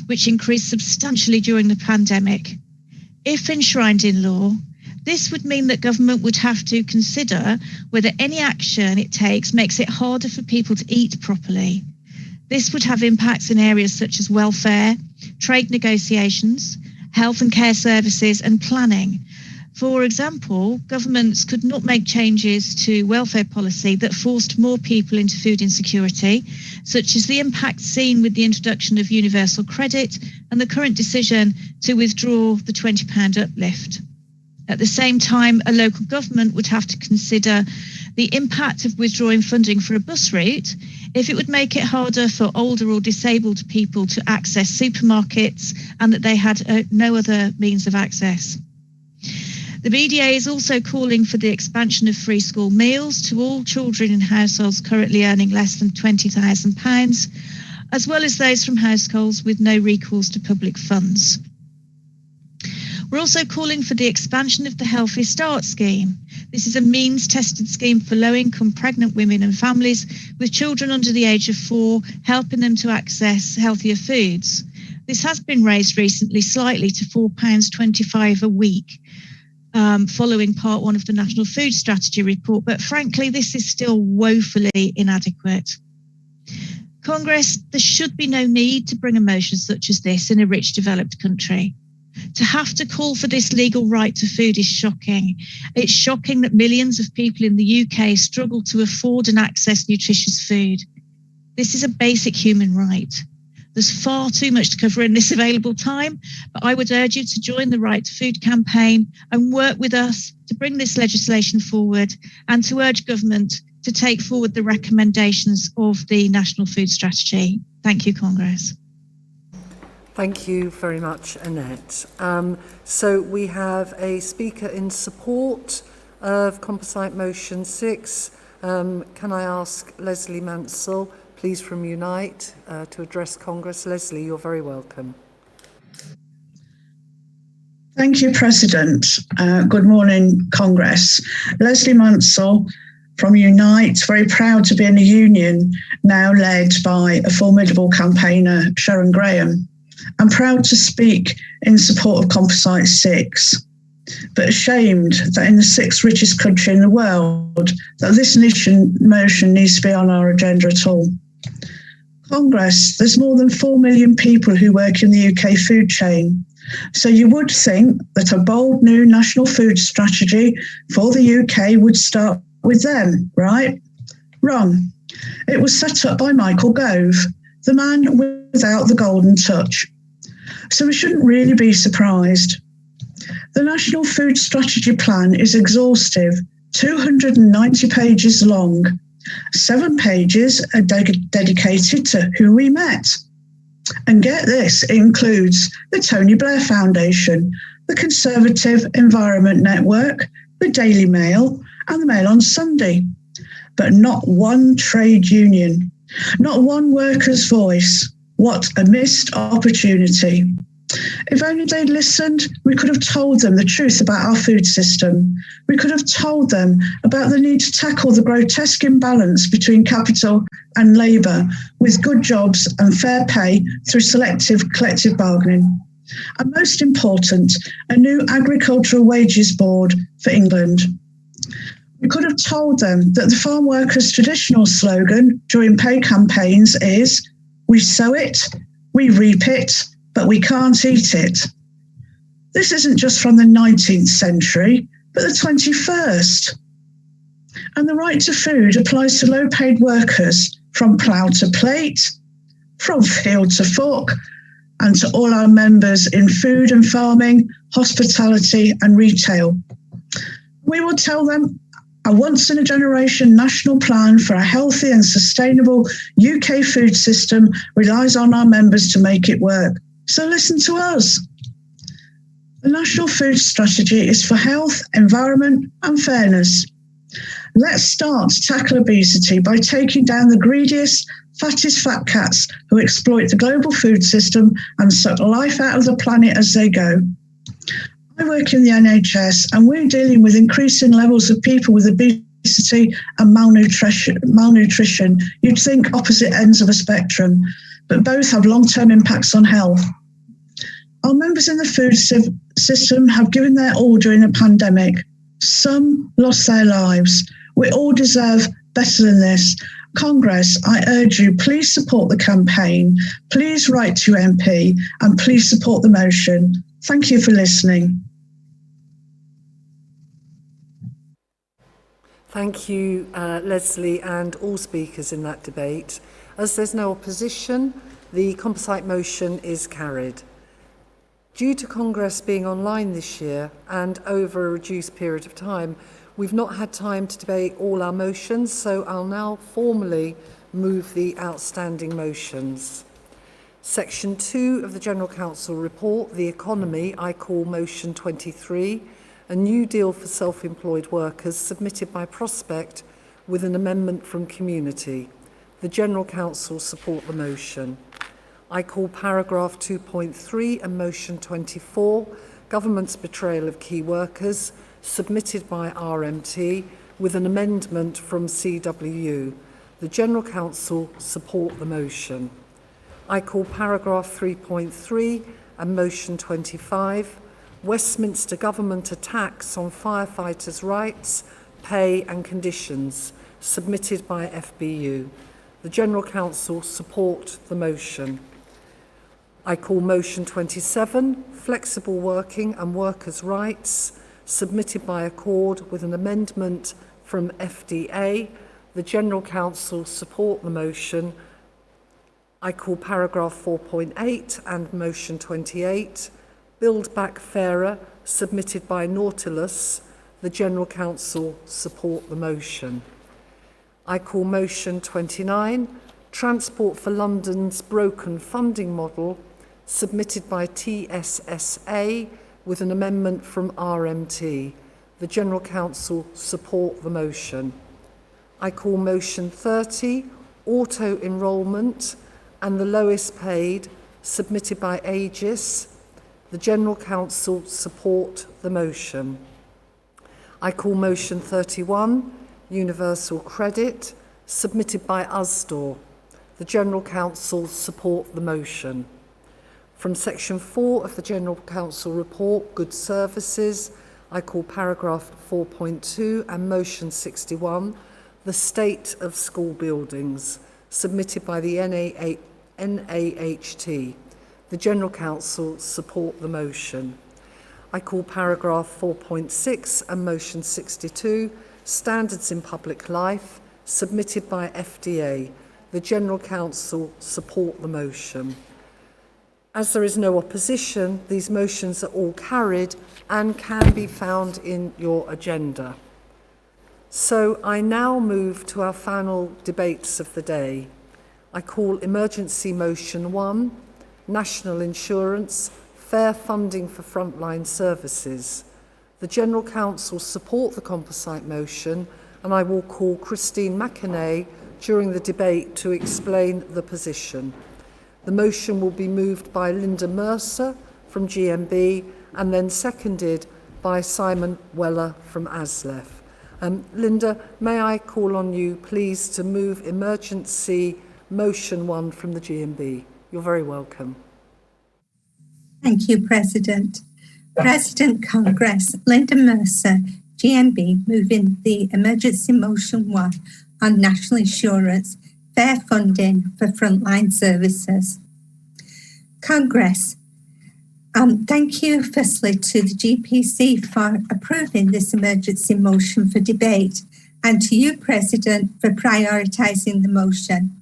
which increased substantially during the pandemic. If enshrined in law, this would mean that government would have to consider whether any action it takes makes it harder for people to eat properly. This would have impacts in areas such as welfare, trade negotiations, health and care services, and planning. For example, governments could not make changes to welfare policy that forced more people into food insecurity, such as the impact seen with the introduction of universal credit and the current decision to withdraw the £20 uplift. At the same time, a local government would have to consider the impact of withdrawing funding for a bus route if it would make it harder for older or disabled people to access supermarkets and that they had no other means of access. The BDA is also calling for the expansion of free school meals to all children in households currently earning less than £20,000, as well as those from households with no recourse to public funds. We're also calling for the expansion of the Healthy Start scheme. This is a means-tested scheme for low-income pregnant women and families with children under the age of 4, helping them to access healthier foods. This has been raised recently slightly to £4.25 a week, following part 1 of the National Food Strategy report, but frankly, this is still woefully inadequate. Congress, there should be no need to bring a motion such as this in a rich, developed country. To have to call for this legal right to food is shocking. It's shocking that millions of people in the UK struggle to afford and access nutritious food. This is a basic human right. There's far too much to cover in this available time, but I would urge you to join the Right to Food campaign and work with us to bring this legislation forward and to urge government to take forward the recommendations of the National Food Strategy. Thank you, Congress. Thank you very much, Annette. So we have a speaker in support of Composite Motion 6. Can I ask Leslie Mansell, please, from Unite, to address Congress? Leslie, you're very welcome. Thank you, President. Good morning, Congress. Leslie Mansell from Unite, very proud to be in a union now led by a formidable campaigner, Sharon Graham. I'm proud to speak in support of Composite 6, but ashamed that in the 6th richest country in the world, that this motion needs to be on our agenda at all. Congress, there's more than 4 million people who work in the UK food chain. So you would think that a bold new national food strategy for the UK would start with them, right? Wrong. It was set up by Michael Gove, the man without the golden touch. So we shouldn't really be surprised. The National Food Strategy Plan is exhaustive, 290 pages long. 7 pages are dedicated to who we met. And get this, it includes the Tony Blair Foundation, the Conservative Environment Network, the Daily Mail, and the Mail on Sunday. But not one trade union, not one worker's voice. What a missed opportunity. If only they'd listened, we could have told them the truth about our food system. We could have told them about the need to tackle the grotesque imbalance between capital and labour with good jobs and fair pay through selective collective bargaining. And most important, a new agricultural wages board for England. We could have told them that the farm workers' traditional slogan during pay campaigns is, "We sow it, we reap it, but we can't eat it." This isn't just from the 19th century, but the 21st. And the right to food applies to low-paid workers from plough to plate, from field to fork, and to all our members in food and farming, hospitality and retail. We will tell them a once-in-a-generation national plan for a healthy and sustainable UK food system relies on our members to make it work. So listen to us. The National Food Strategy is for health, environment and fairness. Let's start to tackle obesity by taking down the greediest, fattest fat cats who exploit the global food system and suck life out of the planet as they go. I work in the NHS and we're dealing with increasing levels of people with obesity and malnutrition. You'd think opposite ends of a spectrum, but both have long-term impacts on health. Our members in the food system have given their all during the pandemic. Some lost their lives. We all deserve better than this. Congress, I urge you, please support the campaign, please write to your MP and please support the motion. Thank you for listening. Thank you, Leslie, and all speakers in that debate. As there's no opposition, the composite motion is carried. Due to Congress being online this year and over a reduced period of time, we've not had time to debate all our motions, so I'll now formally move the outstanding motions. Section 2 of the General Council report, the economy, I call motion 23, a new deal for self-employed workers submitted by Prospect with an amendment from Community. The General Council support the motion. I call paragraph 2.3 and motion 24, government's betrayal of key workers, submitted by RMT with an amendment from CWU. The General Council support the motion. I call paragraph 3.3 and motion 25, Westminster Government attacks on firefighters' rights, pay and conditions, submitted by FBU. The General Council support the motion. I call motion 27, flexible working and workers' rights, submitted by Accord with an amendment from FDA. The General Council support the motion. I call paragraph 4.8 and motion 28, Build Back Fairer, submitted by Nautilus. The General Council support the motion. I call motion 29, Transport for London's broken funding model, submitted by TSSA with an amendment from RMT. The General Council support the motion. I call motion 30, Auto Enrolment and the Lowest Paid, submitted by Aegis. The General Council support the motion. I call motion 31, Universal Credit, submitted by USDOR. The General Council support the motion. From section 4 of the General Council report, Good Services, I call paragraph 4.2 and motion 61, the state of school buildings, submitted by the NAHT. The General Council support the motion. I call paragraph 4.6 and motion 62, Standards in Public Life, submitted by FDA. The General Council support the motion. As there is no opposition, these motions are all carried and can be found in your agenda. So I now move to our final debates of the day. I call Emergency Motion 1, National Insurance, Fair Funding for Frontline Services. The General Council support the composite motion, and I will call Christine McInerney during the debate to explain the position. The motion will be moved by Linda Mercer from GMB and then seconded by Simon Weller from ASLEF. Linda, may I call on you, please, to move Emergency Motion 1 from the GMB? You're very welcome. Thank you, President. President Congress, Linda Mercer, GMB, moving the Emergency Motion 1 on National Insurance, Fair Funding for Frontline Services. Congress, thank you firstly to the GPC for approving this emergency motion for debate and to you, President, for prioritising the motion.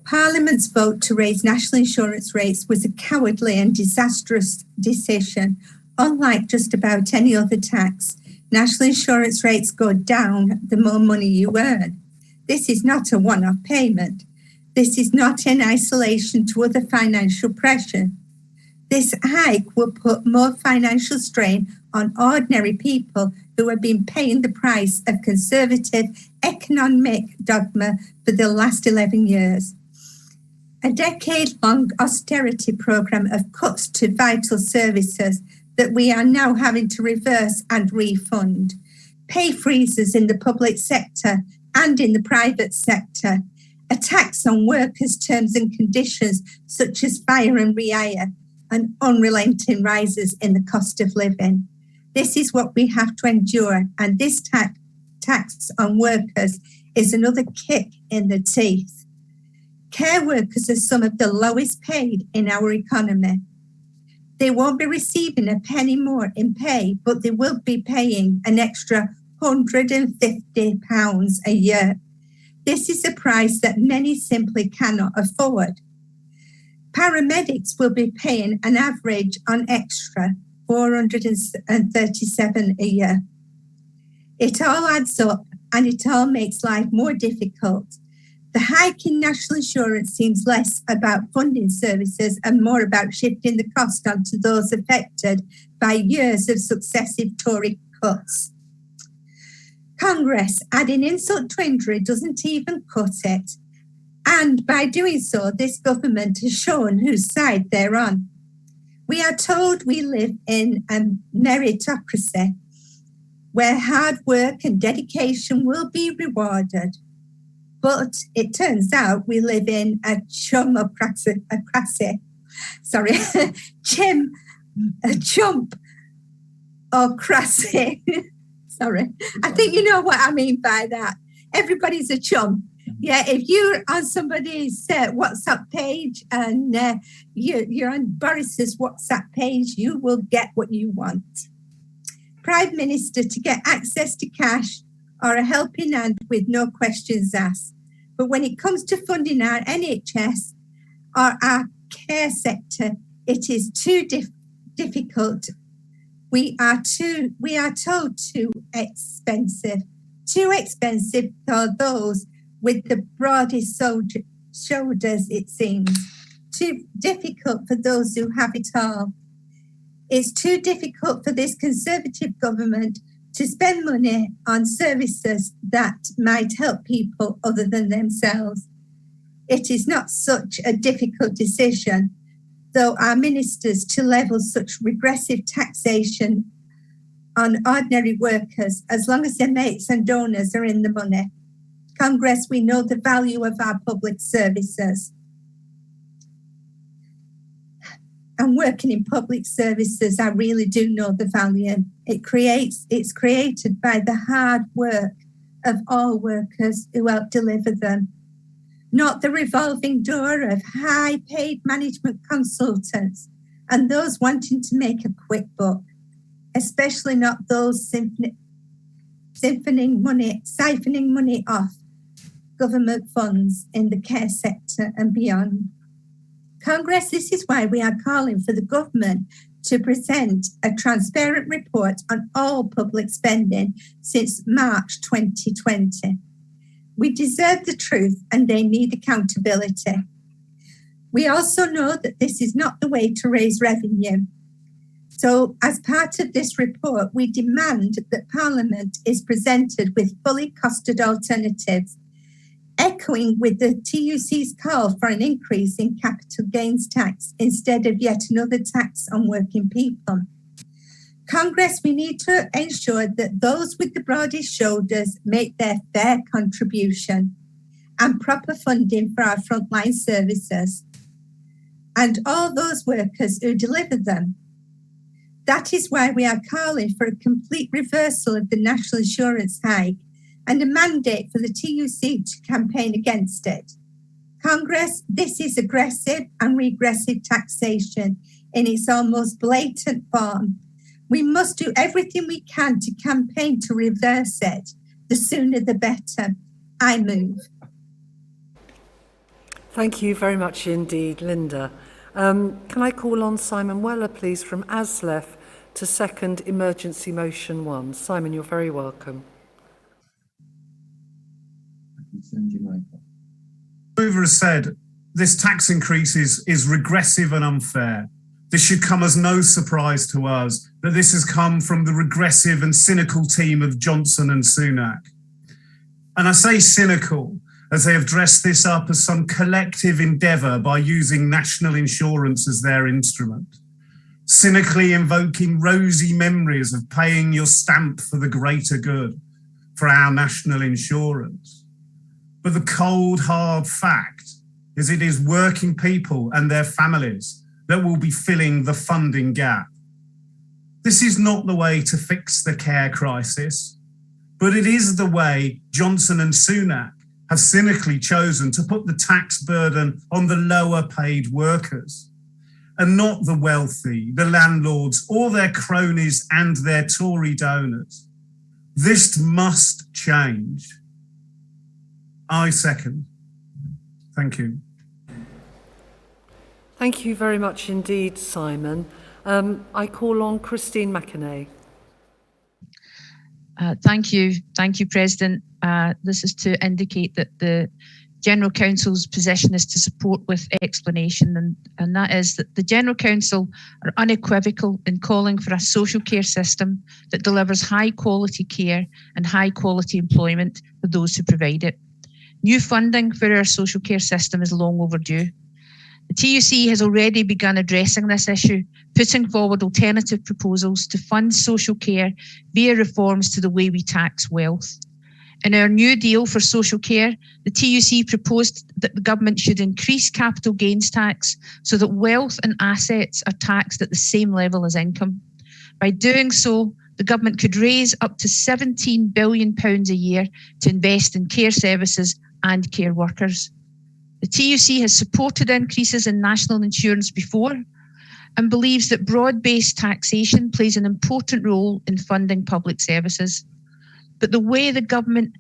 Parliament's vote to raise national insurance rates was a cowardly and disastrous decision. Unlike just about any other tax, national insurance rates go down the more money you earn. This is not a one-off payment. This is not in isolation to other financial pressure. This hike will put more financial strain on ordinary people who have been paying the price of conservative economic dogma for the last 11 years. A decade-long austerity programme of cuts to vital services that we are now having to reverse and refund. Pay freezes in the public sector and in the private sector. A tax on workers' terms and conditions such as fire and rehire, and unrelenting rises in the cost of living. This is what we have to endure, and this tax on workers is another kick in the teeth. Care workers are some of the lowest paid in our economy. They won't be receiving a penny more in pay, but they will be paying an extra £150 a year. This is a price that many simply cannot afford. Paramedics will be paying an average on extra £437 a year. It all adds up and it all makes life more difficult. The hike in national insurance seems less about funding services and more about shifting the cost onto those affected by years of successive Tory cuts. Congress, adding insult to injury, doesn't even cut it. And by doing so, this government has shown whose side they're on. We are told we live in a meritocracy where hard work and dedication will be rewarded. But it turns out we live in a chumpocracy. Sorry, I think you know what I mean by that. Everybody's a chump. Yeah, if you're on somebody's WhatsApp page and you're on Boris's WhatsApp page, you will get what you want. Prime Minister to get access to cash or a helping hand with no questions asked. But when it comes to funding our NHS or our care sector, it is too difficult. We are told too expensive for those with the broadest shoulders, it seems. Too difficult for those who have it all. It's too difficult for this Conservative government to spend money on services that might help people other than themselves. It is not such a difficult decision, though, our ministers to level such regressive taxation on ordinary workers as long as their mates and donors are in the money. Congress, we know the value of our public services. And working in public services, I really do know the value. It's created by the hard work of all workers who help deliver them, not the revolving door of high-paid management consultants and those wanting to make a quick buck, especially not those siphoning money off government funds in the care sector and beyond. Congress, this is why we are calling for the government to present a transparent report on all public spending since March 2020. We deserve the truth and they need accountability. We also know that this is not the way to raise revenue. So as part of this report, we demand that Parliament is presented with fully costed alternatives, echoing with the TUC's call for an increase in capital gains tax instead of yet another tax on working people. Congress, we need to ensure that those with the broadest shoulders make their fair contribution and proper funding for our frontline services and all those workers who deliver them. That is why we are calling for a complete reversal of the national insurance hike and a mandate for the TUC to campaign against it. Congress, this is aggressive and regressive taxation in its almost blatant form. We must do everything we can to campaign to reverse it. The sooner the better. I move. Thank you very much indeed, Linda. Can I call on Simon Weller, please, from ASLEF to second Emergency Motion 1? Simon, you're very welcome. Mover has said this tax increase is regressive and unfair. This should come as no surprise to us that this has come from the regressive and cynical team of Johnson and Sunak. And I say cynical as they have dressed this up as some collective endeavour by using national insurance as their instrument, cynically invoking rosy memories of paying your stamp for the greater good for our national insurance. But the cold, hard fact is it is working people and their families that will be filling the funding gap. This is not the way to fix the care crisis, but it is the way Johnson and Sunak have cynically chosen to put the tax burden on the lower paid workers and not the wealthy, the landlords, or their cronies and their Tory donors. This must change. I second. Thank you. Thank you very much indeed, Simon. I call on Christine McInerney. Thank you, President. This is to indicate that the General Council's position is to support with explanation, and that is that the General Council are unequivocal in calling for a social care system that delivers high quality care and high quality employment for those who provide it. New funding for our social care system is long overdue. The TUC has already begun addressing this issue, putting forward alternative proposals to fund social care via reforms to the way we tax wealth. In our new deal for social care, the TUC proposed that the government should increase capital gains tax so that wealth and assets are taxed at the same level as income. By doing so, the government could raise up to £17 billion a year to invest in care services and care workers. The TUC has supported increases in national insurance before and believes that broad-based taxation plays an important role in funding public services. But the way the government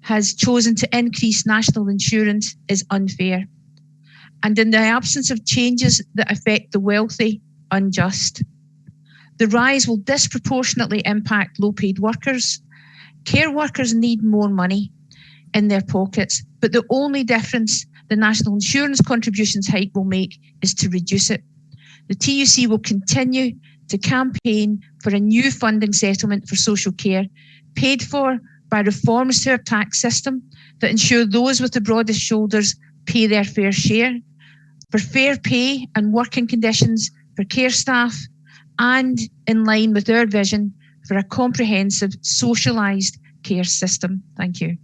has chosen to increase national insurance is unfair, and in the absence of changes that affect the wealthy, unjust. The rise will disproportionately impact low-paid workers. Care workers need more money in their pockets, but the only difference the national insurance contributions hike will make is to reduce it. The TUC will continue to campaign for a new funding settlement for social care, paid for by reforms to our tax system that ensure those with the broadest shoulders pay their fair share, for fair pay and working conditions for care staff, and in line with our vision for a comprehensive socialised care system. Thank you.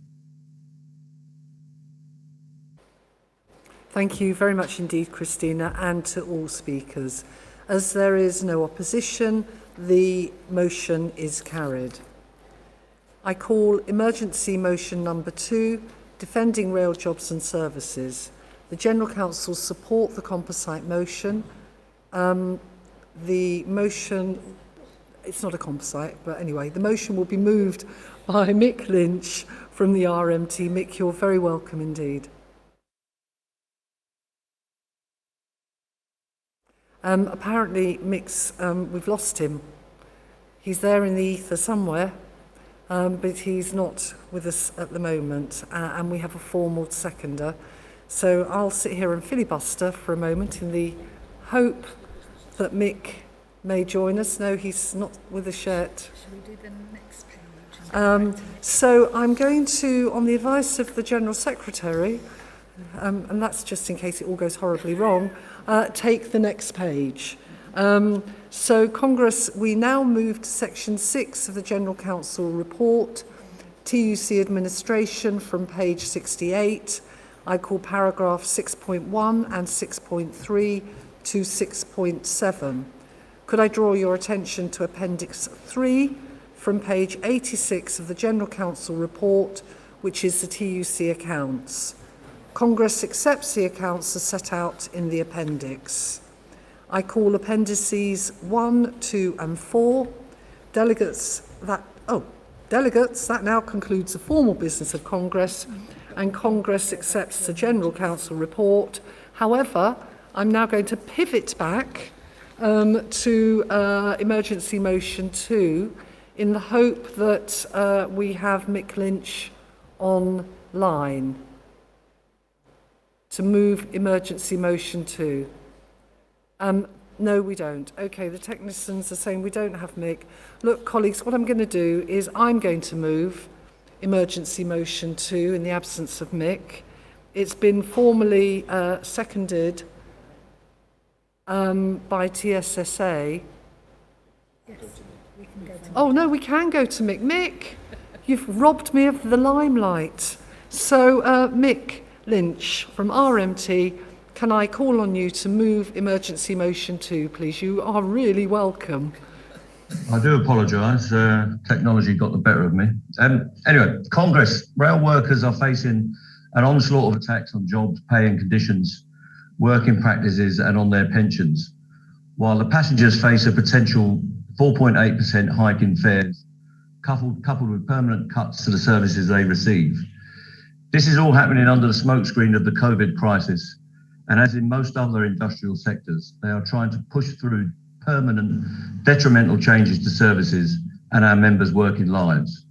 Thank you very much indeed, Christina, and to all speakers. As there is no opposition, the motion is carried. I call Emergency Motion number 2, Defending Rail Jobs and Services. The General Council support the composite motion. The motion, it's not a composite, but anyway, the motion will be moved by Mick Lynch from the RMT. Mick, you're very welcome indeed. Apparently, Mick's, we've lost him. He's there in the ether somewhere, but he's not with us at the moment, and we have a formal seconder. So I'll sit here and filibuster for a moment in the hope that Mick may join us. No, he's not with us yet. Shall we do the next page? So I'm going to, on the advice of the General Secretary, and that's just in case it all goes horribly wrong, take the next page. So Congress, we now move to section 6 of the General Council report, TUC administration from page 68. I call paragraph 6.1 and 6.3 to 6.7. Could I draw your attention to appendix 3 from page 86 of the General Council report, which is the TUC accounts. Congress accepts the accounts as set out in the appendix. I call appendices 1, 2 and 4. Delegates, that now concludes the formal business of Congress, and Congress accepts the General Council report. However, I'm now going to pivot back to emergency motion 2 in the hope that we have Mick Lynch online to move emergency motion 2. No, we don't. Okay, the technicians are saying we don't have Mick. Look, colleagues, what I'm going to do is I'm going to move emergency motion 2 in the absence of Mick. It's been formally seconded by TSSA. Yes, we can go to Oh, no, we can go to Mick. Mick, you've robbed me of the limelight. So, Mick Lynch from RMT, can I call on you to move emergency motion 2, please? You are really welcome. I do apologise. Technology got the better of me. Anyway, Congress, rail workers are facing an onslaught of attacks on jobs, pay and conditions, working practices and on their pensions, while the passengers face a potential 4.8% hike in fares, coupled with permanent cuts to the services they receive. This is all happening under the smokescreen of the COVID crisis. And as in most other industrial sectors, they are trying to push through permanent detrimental changes to services and our members' working lives.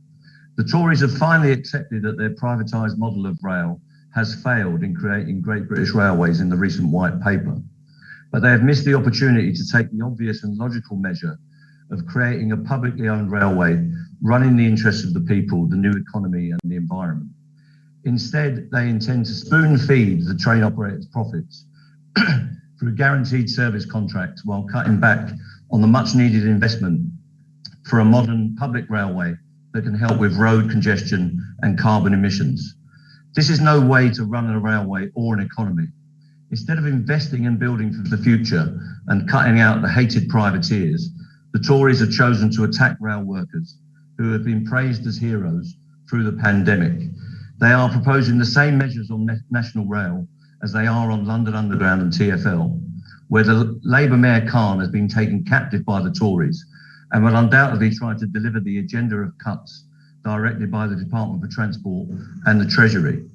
The Tories have finally accepted that their privatised model of rail has failed in creating Great British Railways in the recent white paper. But they have missed the opportunity to take the obvious and logical measure of creating a publicly owned railway running the interests of the people, the new economy and the environment. Instead, they intend to spoon feed the train operators' profits through guaranteed service contracts while cutting back on the much needed investment for a modern public railway that can help with road congestion and carbon emissions. This is no way to run a railway or an economy. Instead of investing and building for the future and cutting out the hated privateers, the Tories have chosen to attack rail workers who have been praised as heroes through the pandemic. They are proposing the same measures on National Rail as they are on London Underground and TfL, where the Labour Mayor Khan has been taken captive by the Tories and will undoubtedly try to deliver the agenda of cuts directed by the Department for Transport and the Treasury.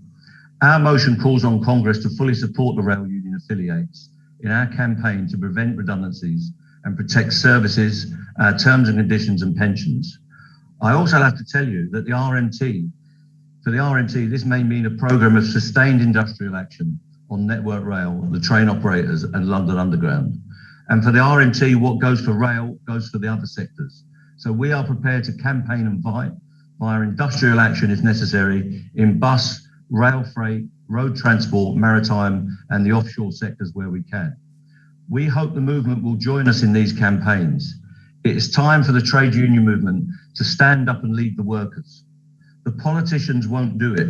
Our motion calls on Congress to fully support the rail union affiliates in our campaign to prevent redundancies and protect services, terms and conditions and pensions. I also have to tell you that for the RMT, this may mean a programme of sustained industrial action on Network Rail, the train operators and London Underground. And for the RMT, what goes for rail goes for the other sectors. So we are prepared to campaign and fight via industrial action if necessary in bus, rail freight, road transport, maritime and the offshore sectors where we can. We hope the movement will join us in these campaigns. It is time for the trade union movement to stand up and lead the workers. The politicians won't do it.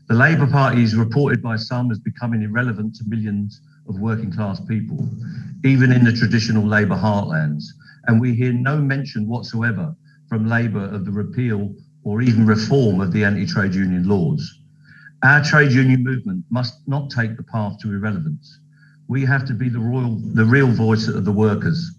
The Labour Party is reported by some as becoming irrelevant to millions of working class people, even in the traditional Labour heartlands. And we hear no mention whatsoever from Labour of the repeal or even reform of the anti-trade union laws. Our trade union movement must not take the path to irrelevance. We have to be the real voice of the workers.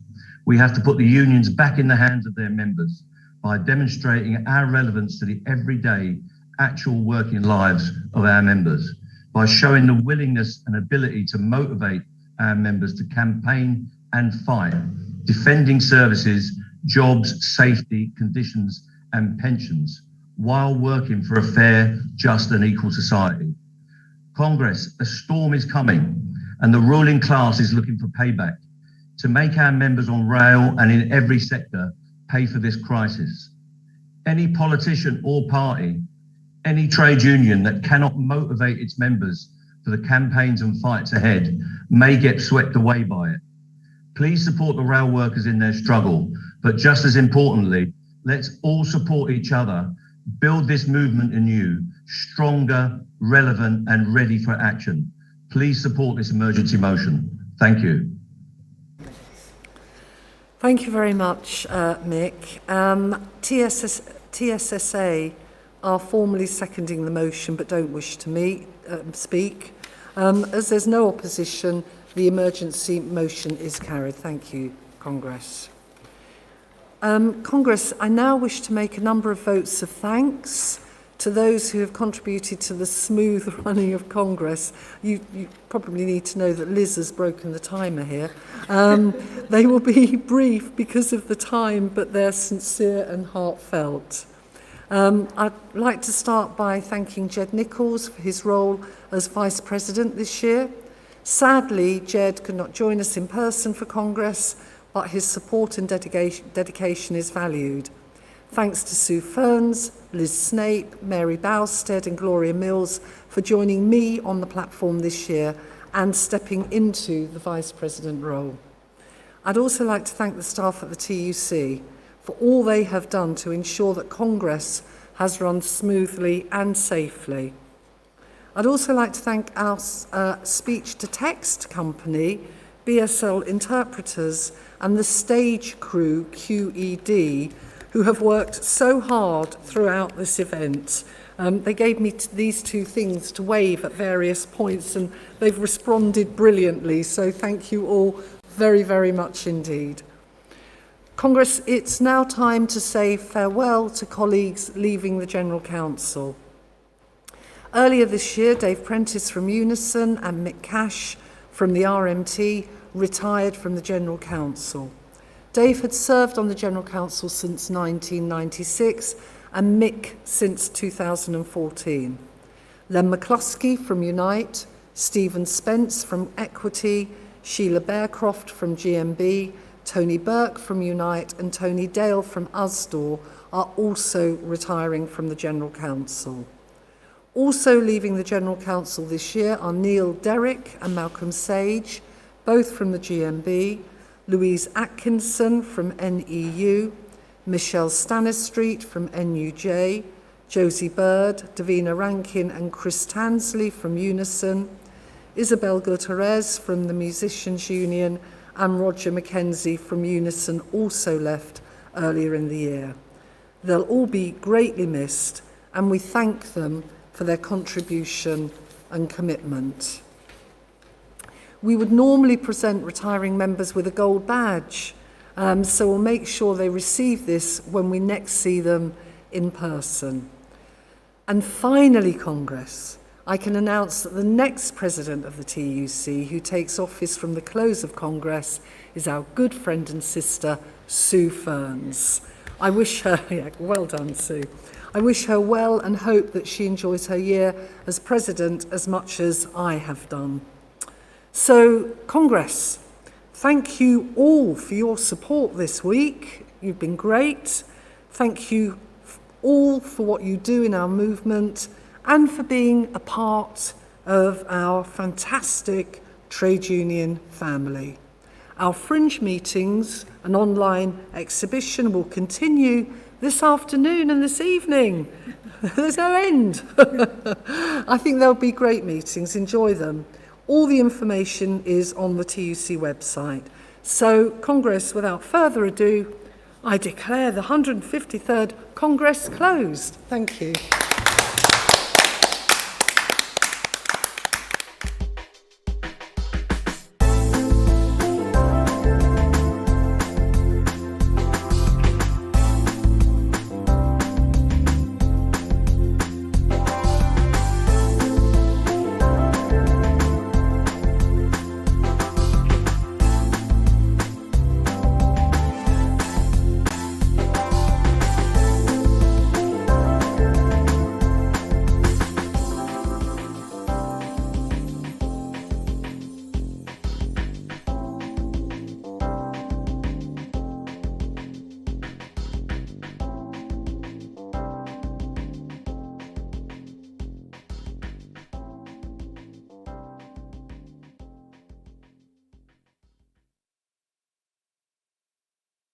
We have to put the unions back in the hands of their members by demonstrating our relevance to the everyday, actual working lives of our members, by showing the willingness and ability to motivate our members to campaign and fight, defending services, jobs, safety, conditions and pensions, while working for a fair, just and equal society. Congress, a storm is coming and the ruling class is looking for payback to make our members on rail and in every sector pay for this crisis. Any politician or party, any trade union that cannot motivate its members for the campaigns and fights ahead may get swept away by it. Please support the rail workers in their struggle, but just as importantly, let's all support each other, build this movement anew, stronger, relevant and ready for action. Please support this emergency motion. Thank you. Thank you very much, Mick. TSSA are formally seconding the motion but don't wish to speak. As there's no opposition, the emergency motion is carried. Thank you, Congress. Congress, I now wish to make a number of votes of thanks to those who have contributed to the smooth running of Congress. You probably need to know that Liz has broken the timer here. They will be brief because of the time, but they're sincere and heartfelt. I'd like to start by thanking Jed Nichols for his role as Vice President this year. Sadly, Jed could not join us in person for Congress, but his support and dedication is valued. Thanks to Sue Ferns, Liz Snape, Mary Bowstead and Gloria Mills for joining me on the platform this year and stepping into the Vice President role. I'd also like to thank the staff at the TUC for all they have done to ensure that Congress has run smoothly and safely. I'd also like to thank our speech-to-text company, BSL Interpreters, and the stage crew, QED, who have worked so hard throughout this event. They gave me these two things to wave at various points, and they've responded brilliantly, so thank you all very, very much indeed. Congress, it's now time to say farewell to colleagues leaving the General Council. Earlier this year, Dave Prentice from Unison and Mick Cash from the RMT retired from the General Council. Dave had served on the General Council since 1996 and Mick since 2014. Len McCluskey from Unite, Stephen Spence from Equity, Sheila Bearcroft from GMB, Tony Burke from Unite and Tony Dale from USDOR are also retiring from the General Council. Also leaving the General Council this year are Neil Derrick and Malcolm Sage, both from the GMB, Louise Atkinson from NEU, Michelle Stanistreet from NUJ, Josie Bird, Davina Rankin and Chris Tansley from Unison, Isabel Gutierrez from the Musicians Union and Roger Mackenzie from Unison also left earlier in the year. They'll all be greatly missed and we thank them for their contribution and commitment. We would normally present retiring members with a gold badge, so we'll make sure they receive this when we next see them in person. And finally, Congress, I can announce that the next president of the TUC, who takes office from the close of Congress, is our good friend and sister, Sue Ferns. I wish her, well done, Sue. I wish her well and hope that she enjoys her year as president as much as I have done. So, Congress, thank you all for your support this week. You've been great. Thank you all for what you do in our movement and for being a part of our fantastic trade union family. Our fringe meetings and online exhibition will continue this afternoon and this evening. There's no end. I think there'll be great meetings. Enjoy them. All the information is on the TUC website. So, Congress, without further ado, I declare the 153rd Congress closed. Thank you.